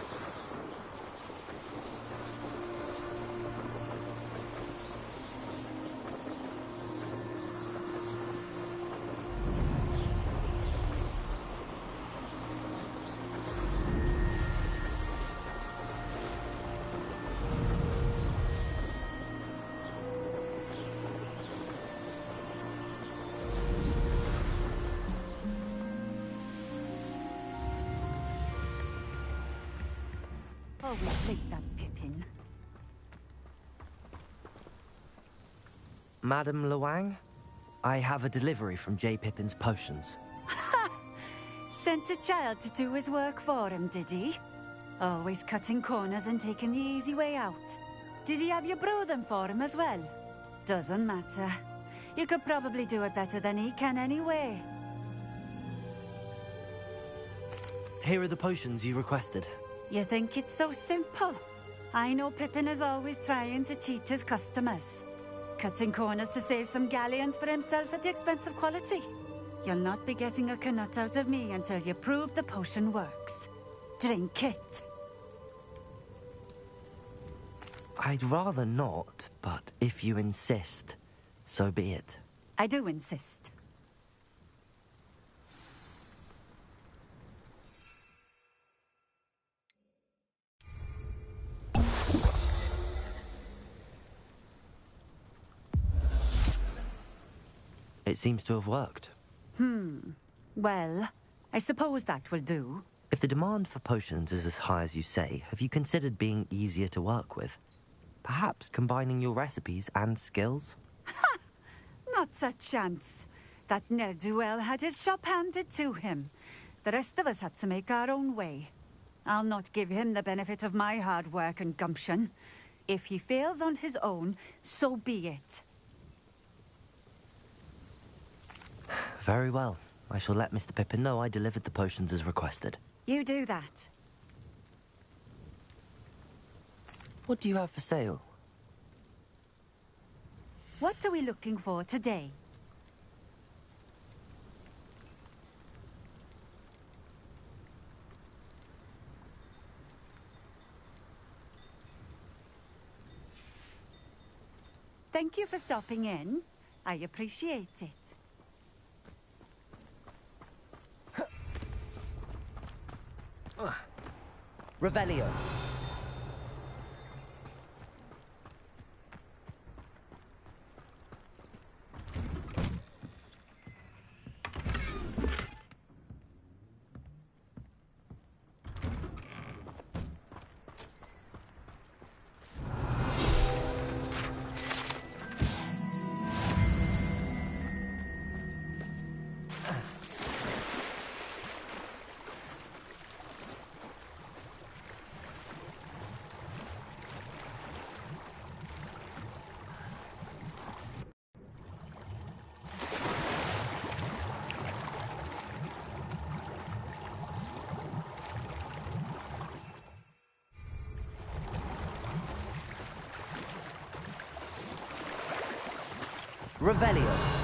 Always think that, Pippin. Madam Lawang, I have a delivery from J. Pippin's potions. Sent a child to do his work for him, did he? Always cutting corners and taking the easy way out. Did he have you brew them for him as well? Doesn't matter. You could probably do it better than he can anyway. Here are the potions you requested. You think it's so simple? I know Pippin is always trying to cheat his customers, cutting corners to save some galleons for himself at the expense of quality. You'll not be getting a canut out of me until you prove the potion works. Drink it. I'd rather not, but if you insist, so be it. I do insist. It seems to have worked. Well, I suppose that will do. If the demand for potions is as high as you say, have you considered being easier to work with? Perhaps combining your recipes and skills? Not a chance. That ne'er-do-well had his shop handed to him. The rest of us had to make our own way. I'll not give him the benefit of my hard work and gumption. If he fails on his own, so be it. Very well. I shall let Mr. Pippin know I delivered the potions as requested. You do that. What do you have for sale? What are we looking for today? Thank you for stopping in. I appreciate it. Revelio. Revelio.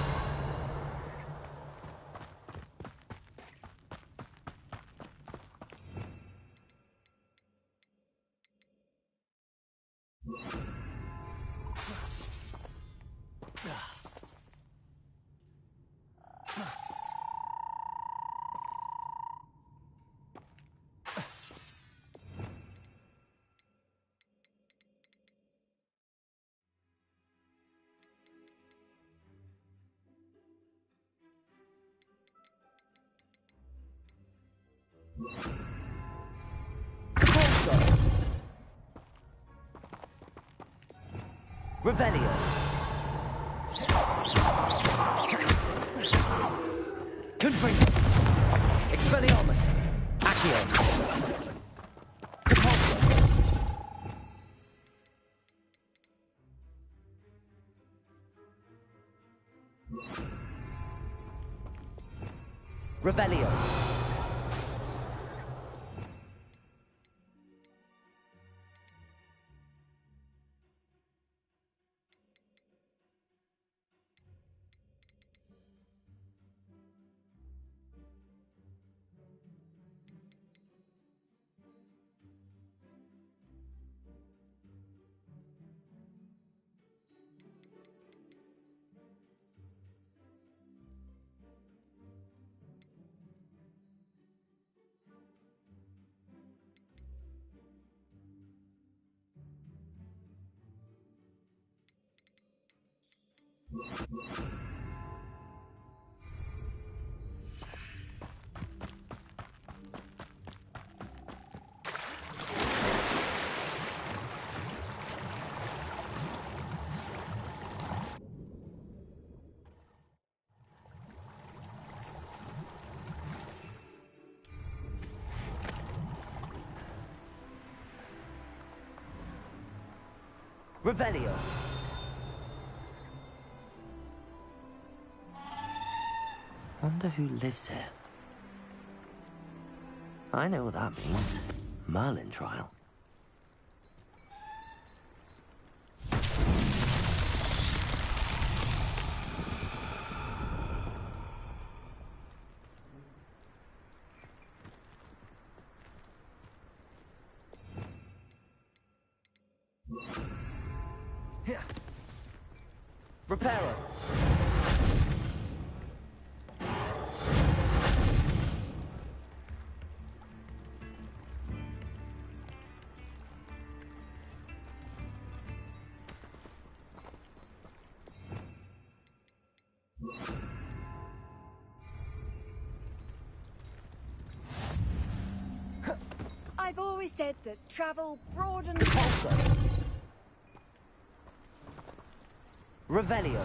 Revelio. Confring. Expelliarmus. Accio. Depulso. Revelio. Revelio. Wonder who lives here. I know what that means. Merlin trial. Reparo. I've always said that travel broadens... Depulso. Revelio.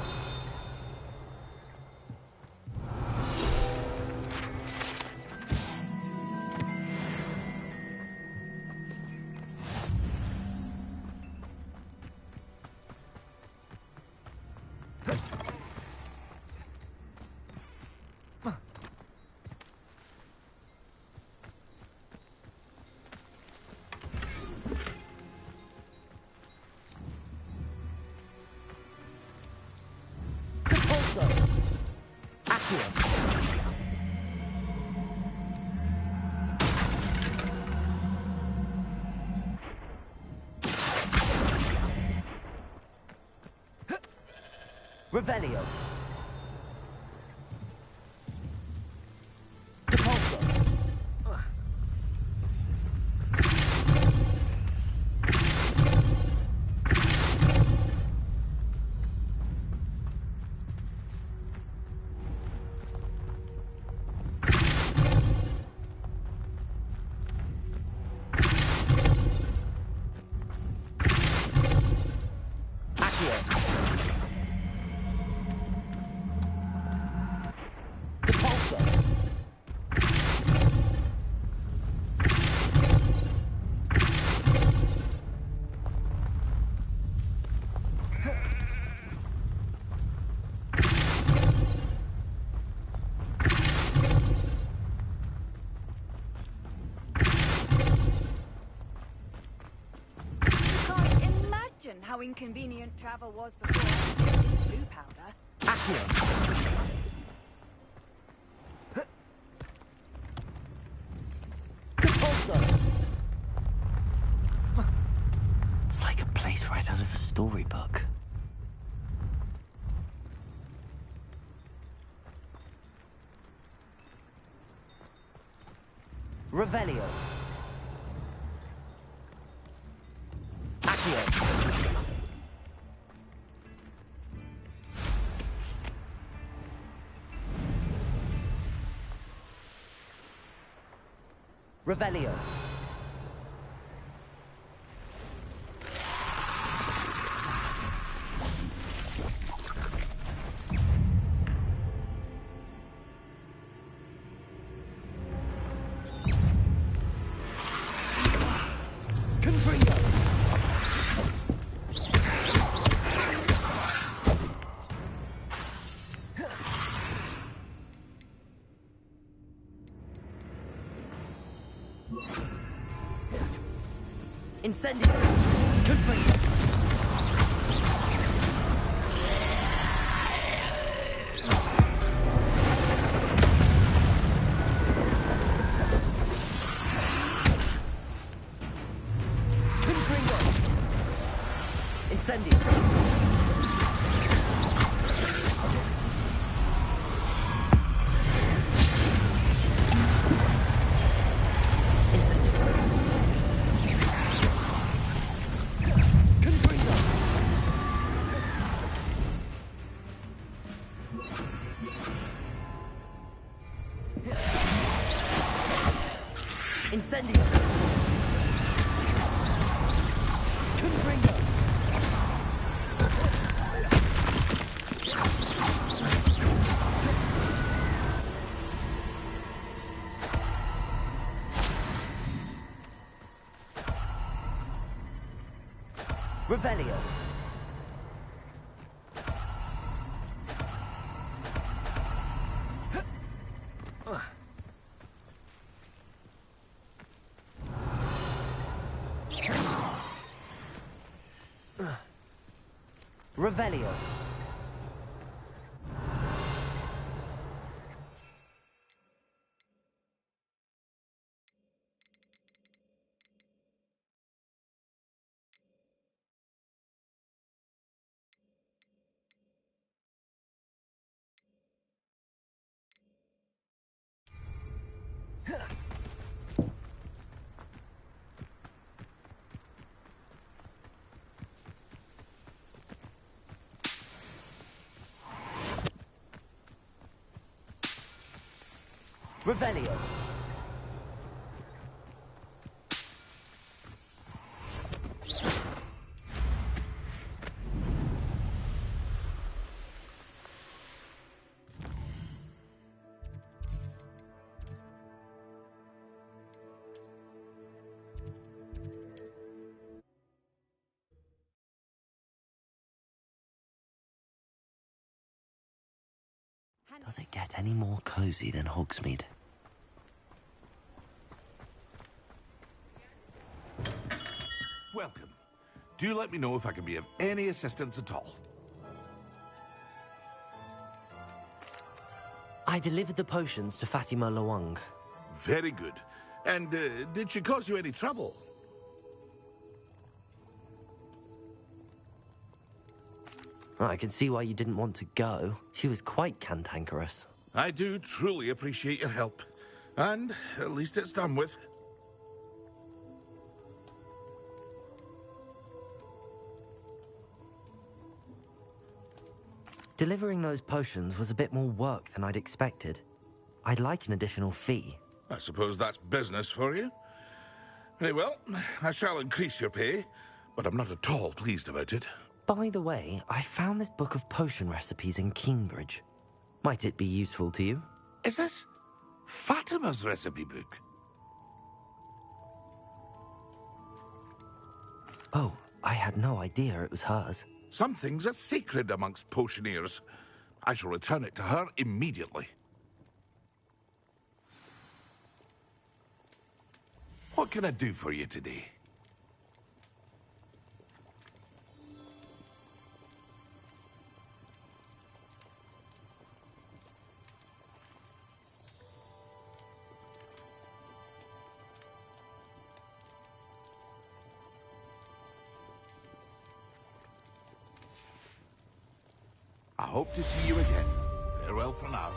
Revelio. Depulso. How inconvenient travel was before I invented blue powder. Accio. Depulso. It's like a place right out of a storybook. Revelio. Accio. Revelio. Confringo. Incendio. Confringo. Incendio. Incendio. Confringo. Revelio. Revelio. Revelio. Does it get any more cozy than Hogsmeade? Welcome. Do let me know if I can be of any assistance at all. I delivered the potions to Fatima Lawang. Very good. And did she cause you any trouble? I can see why you didn't want to go. She was quite cantankerous. I do truly appreciate your help. And at least it's done with. Delivering those potions was a bit more work than I'd expected. I'd like an additional fee. I suppose that's business for you. Very well, I shall increase your pay, but I'm not at all pleased about it. By the way, I found this book of potion recipes in Cambridge. Might it be useful to you? Is this Fatima's recipe book? Oh, I had no idea it was hers. Some things are sacred amongst potioneers. I shall return it to her immediately. What can I do for you today? I hope to see you again. Farewell for now.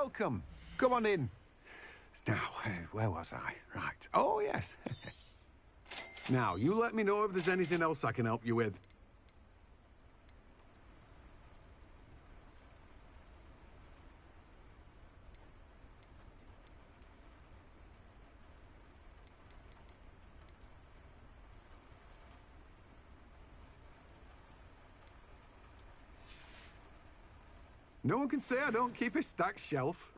welcome. Come on in. Now, where was I? Right. Oh, yes. Now, you let me know if there's anything else I can help you with. No one can say I don't keep a stacked shelf.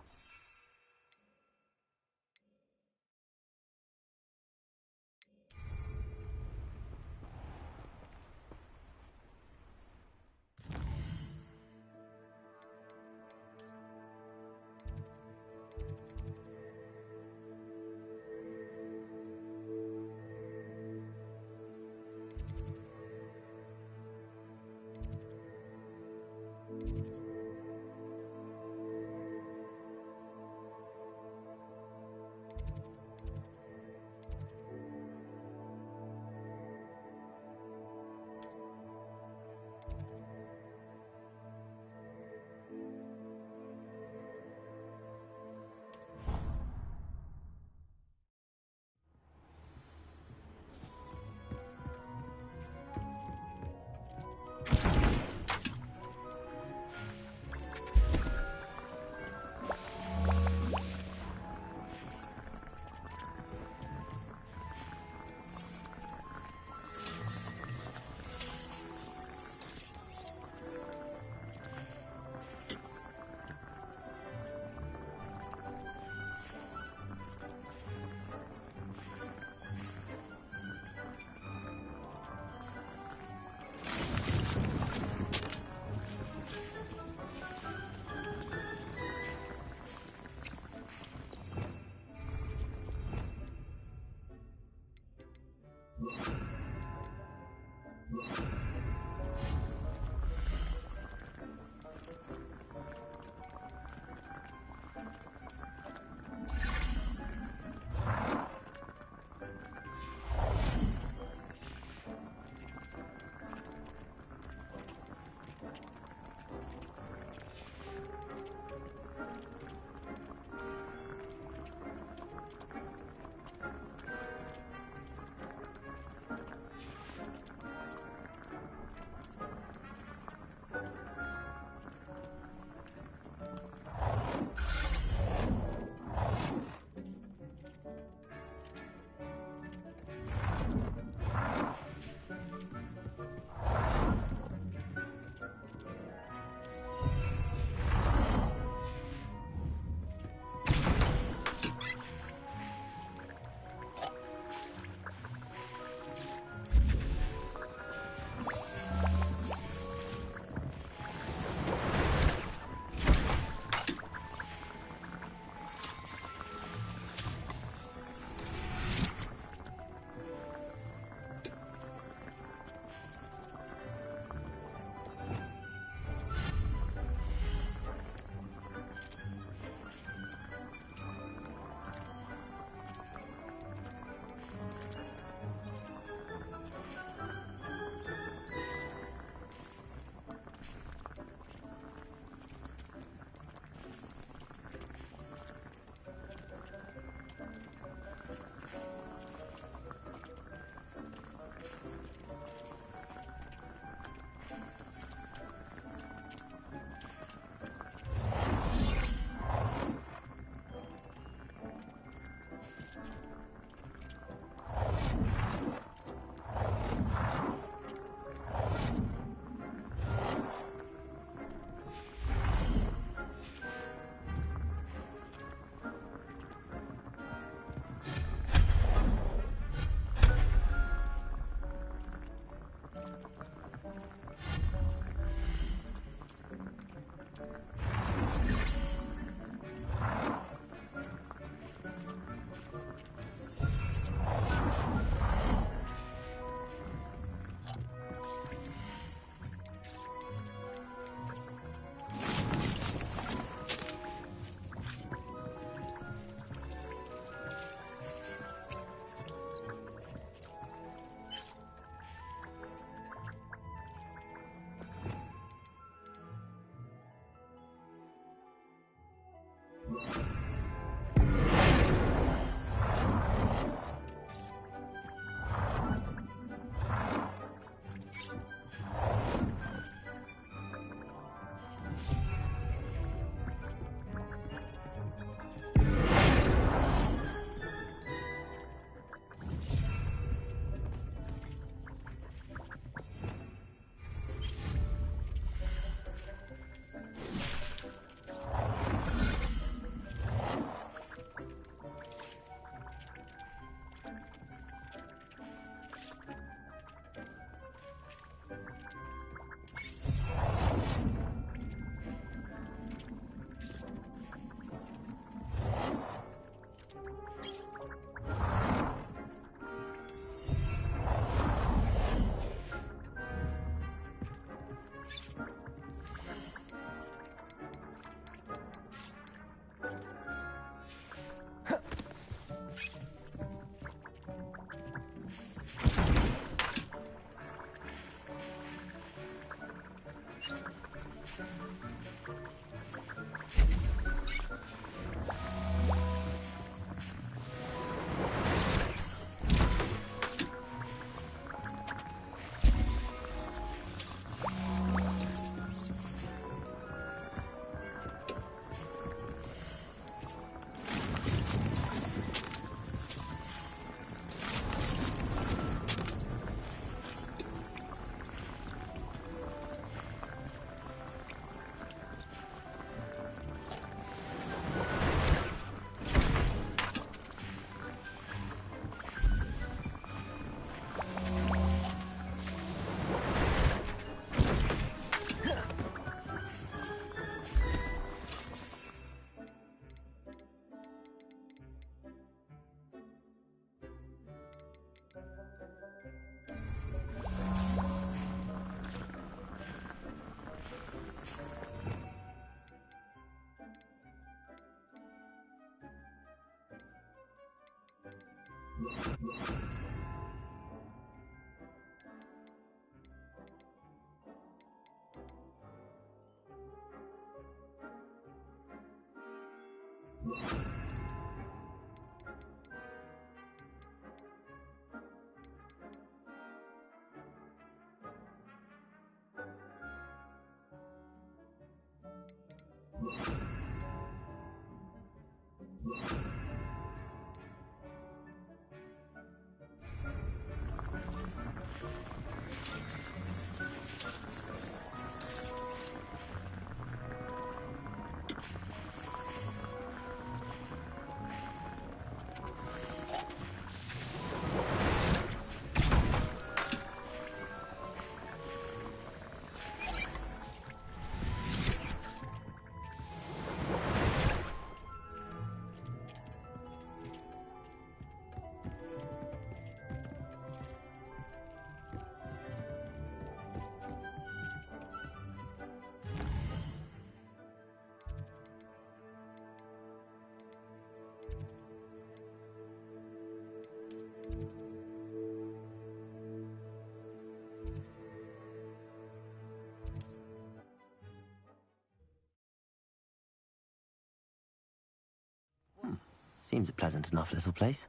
Seems a pleasant enough little place.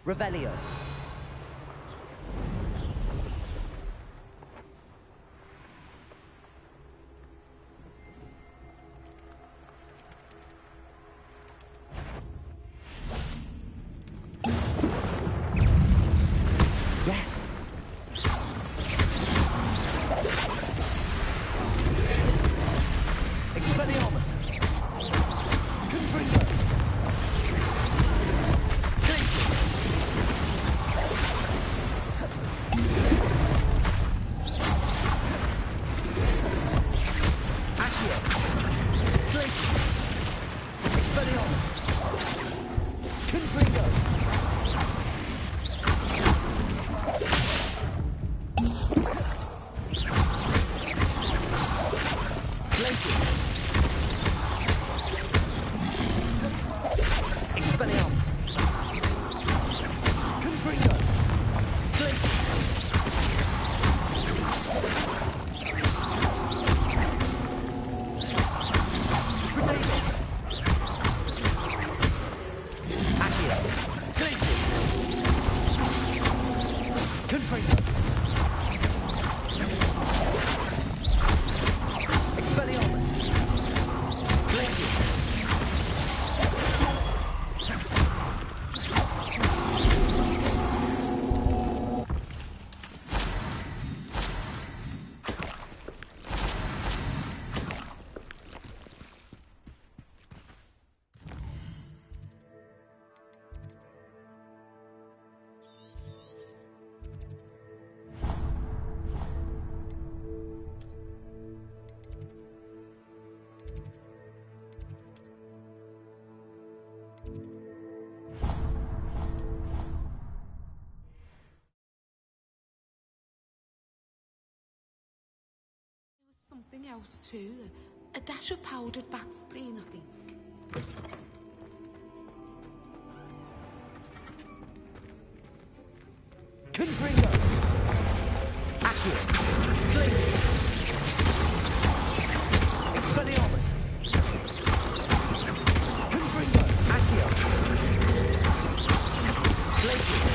Revelio. Yes. Expelliarmus. Confringo. Something else too. A dash of powdered bat spleen, I think. Confringo. Accurate. Glacier. Expelliarmus. Confringo. Accio. Glacier.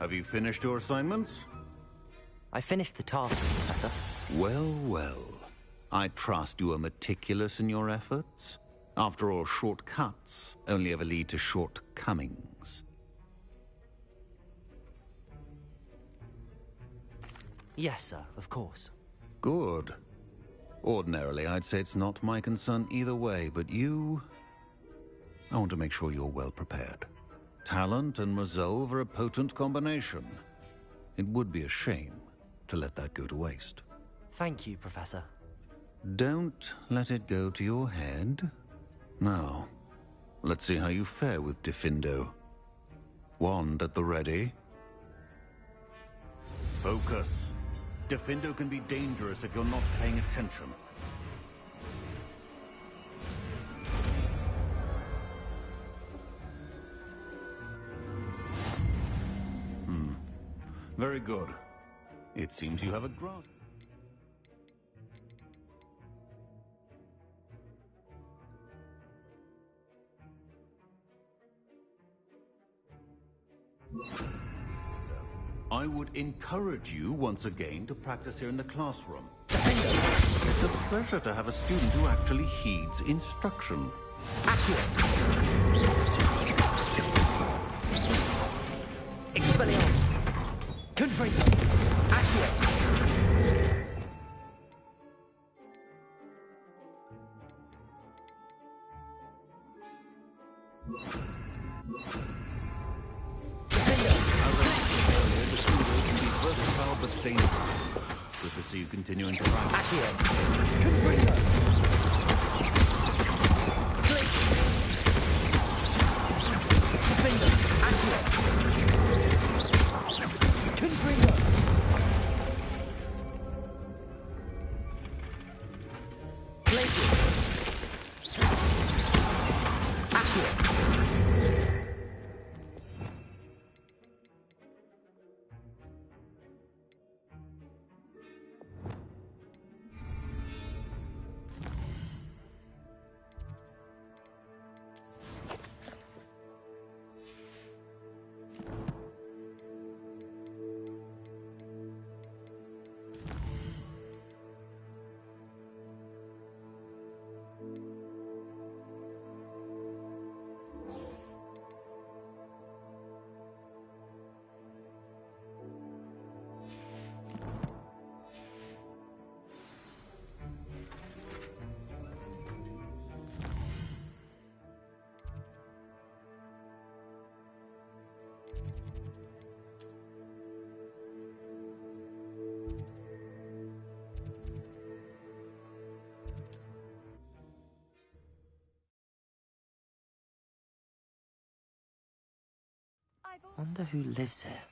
Have you finished your assignments? I finished the task, Professor. Well, well. I trust you are meticulous in your efforts. After all, shortcuts only ever lead to shortcomings. Yes, sir, of course. Good. Ordinarily, I'd say it's not my concern either way, but you... I want to make sure you're well prepared. Talent and resolve are a potent combination. It would be a shame to let that go to waste. Thank you, Professor. Don't let it go to your head. Now, let's see how you fare with Diffindo. Wand at the ready. Focus. Defendo can be dangerous if you're not paying attention. Very good. It seems you have a grasp. I would encourage you once again to practice here in the classroom. It's a pleasure to have a student who actually heeds instruction. Expelliarmus. Confringo. Accio. Versatile but dangerous. Good to see you continuing to practice. Accio. Confringo. Confringo. Accio. Confringo. Wonder who lives here.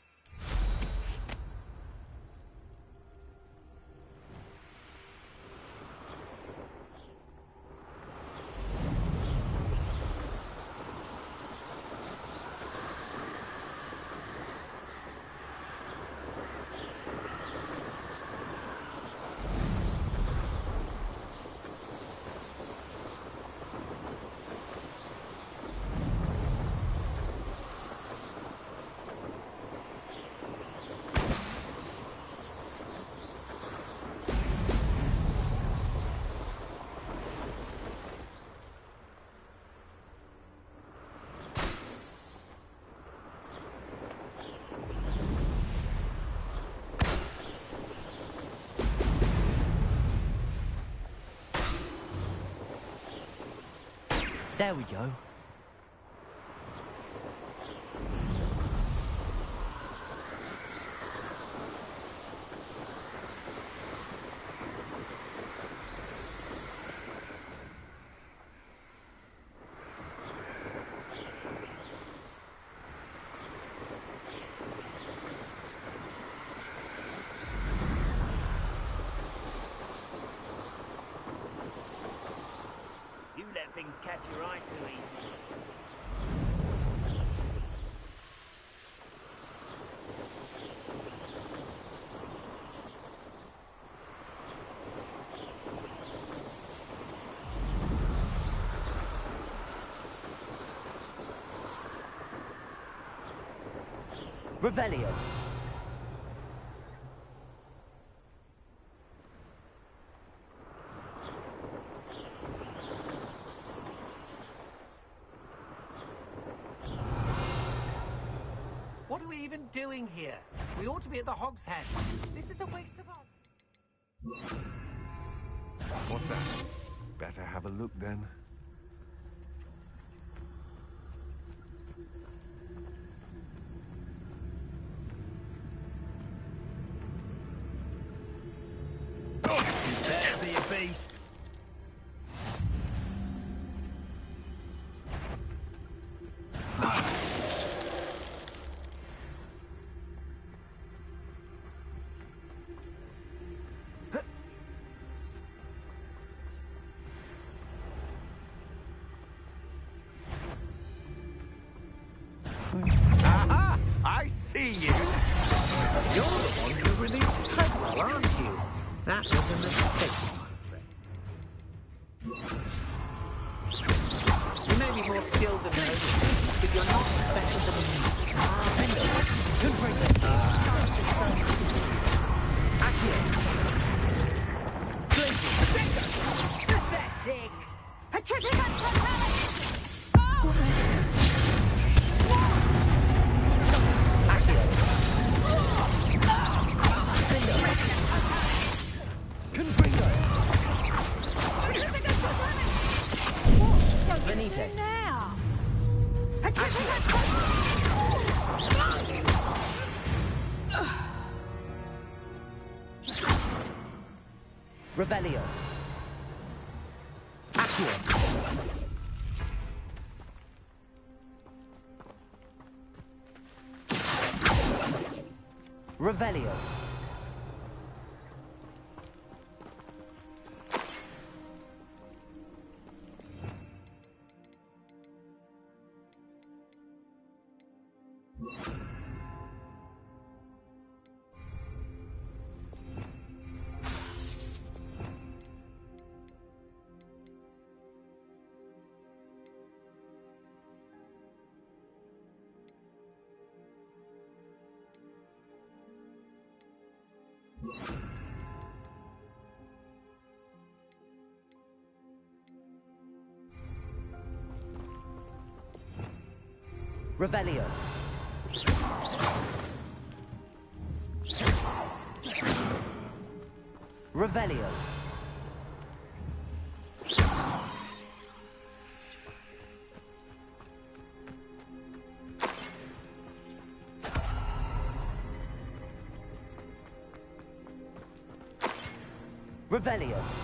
There we go. You let things catch your eye too easily. Revelio. What are we even doing here? We ought to be at the Hog's Head. This is a waste of our... What's that? Better have a look then. Better be a beast. see you. You're the one who released Treadwell, aren't you? That was a mistake, my friend. You may be more skilled than me, but you're not better than me. Good for you. Pathetic! Petrificus Venite. now! Revelio. Accio. Revelio. Revelio. Revelio. Revelio.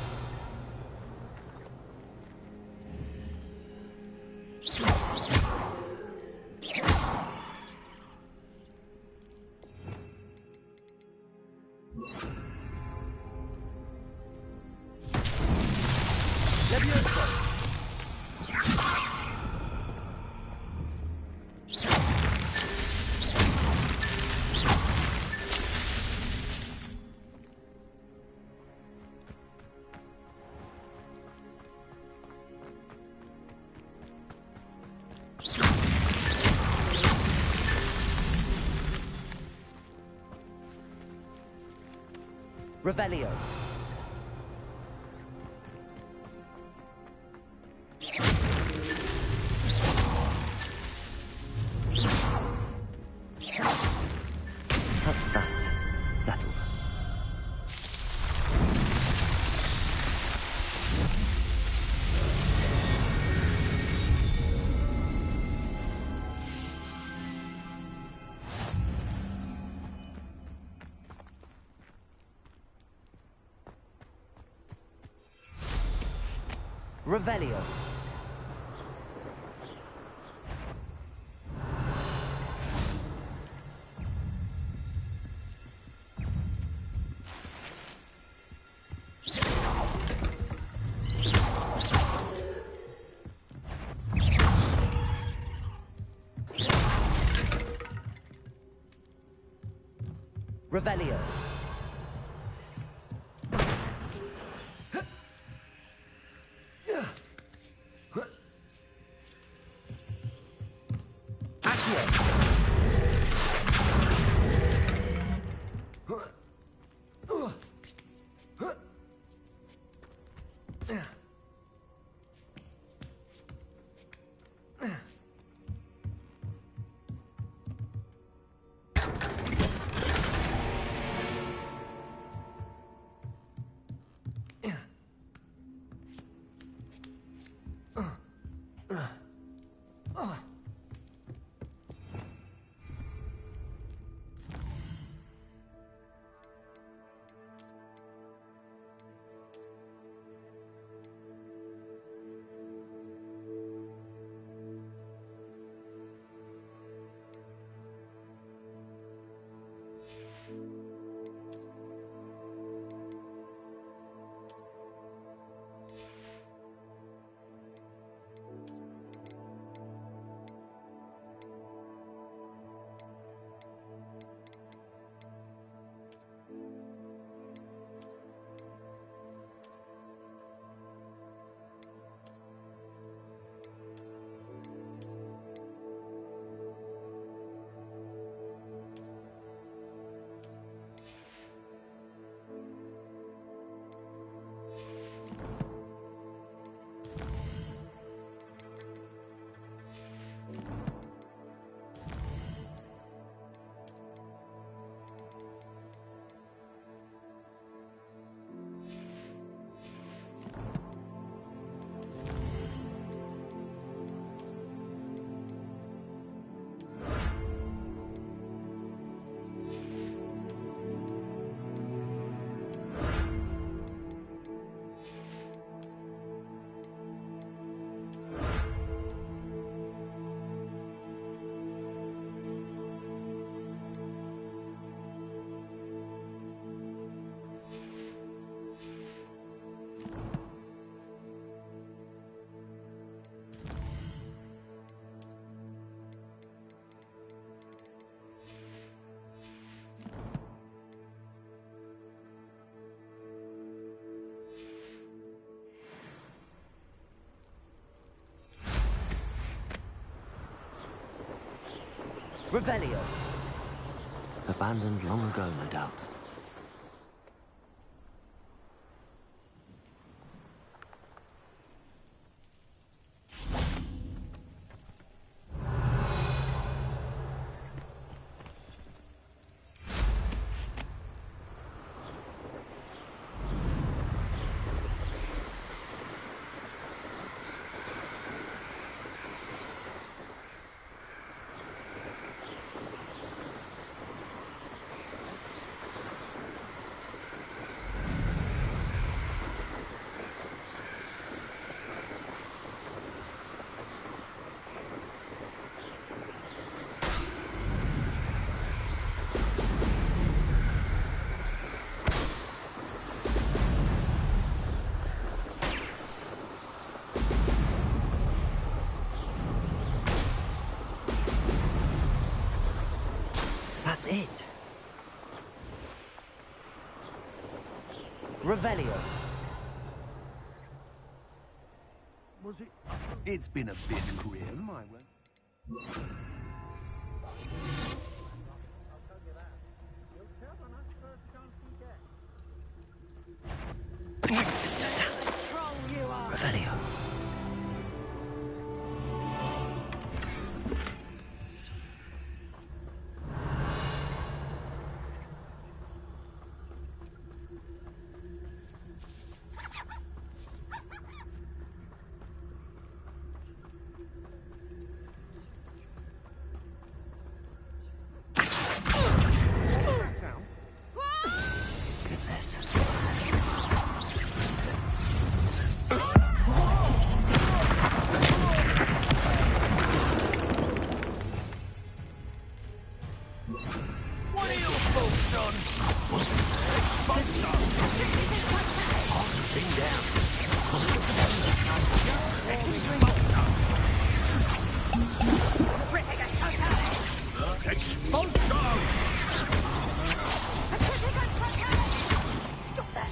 Revelio. That's that. Settled. Revelio. Revelio. Revelio. Abandoned long ago, no doubt. That's it. Revelio. Was it? It's been a bit grim, I won't. Revelio. Goodness. What are you folks on? Thing down. Stop that!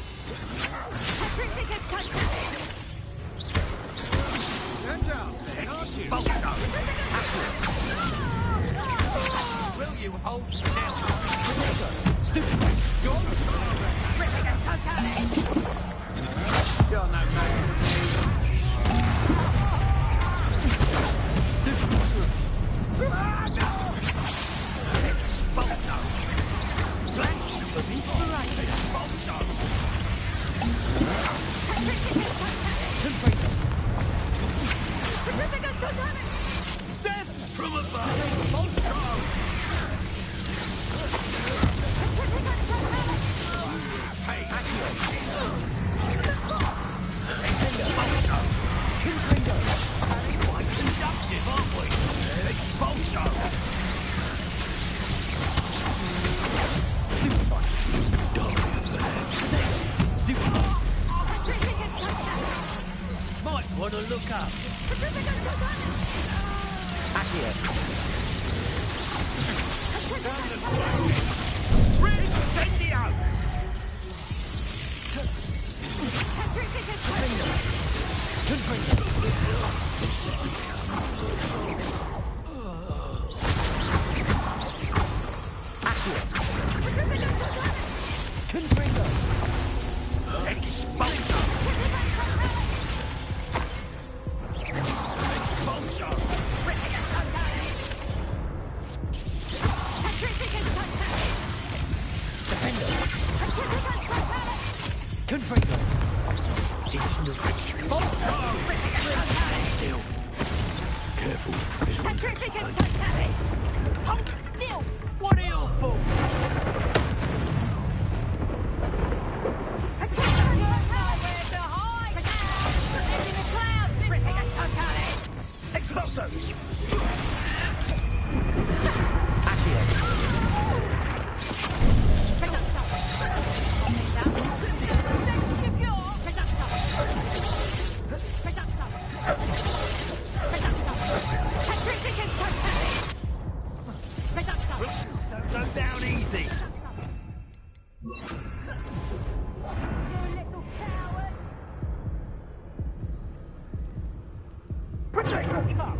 Hands out, then, aren't you? Will you hold still? Stupid! You're no Death from above! Hey, quite conductive, aren't we? Expulsion! Might want to look up. Accio. Incendio! What are you for? Don't go down easy. Protect the cup.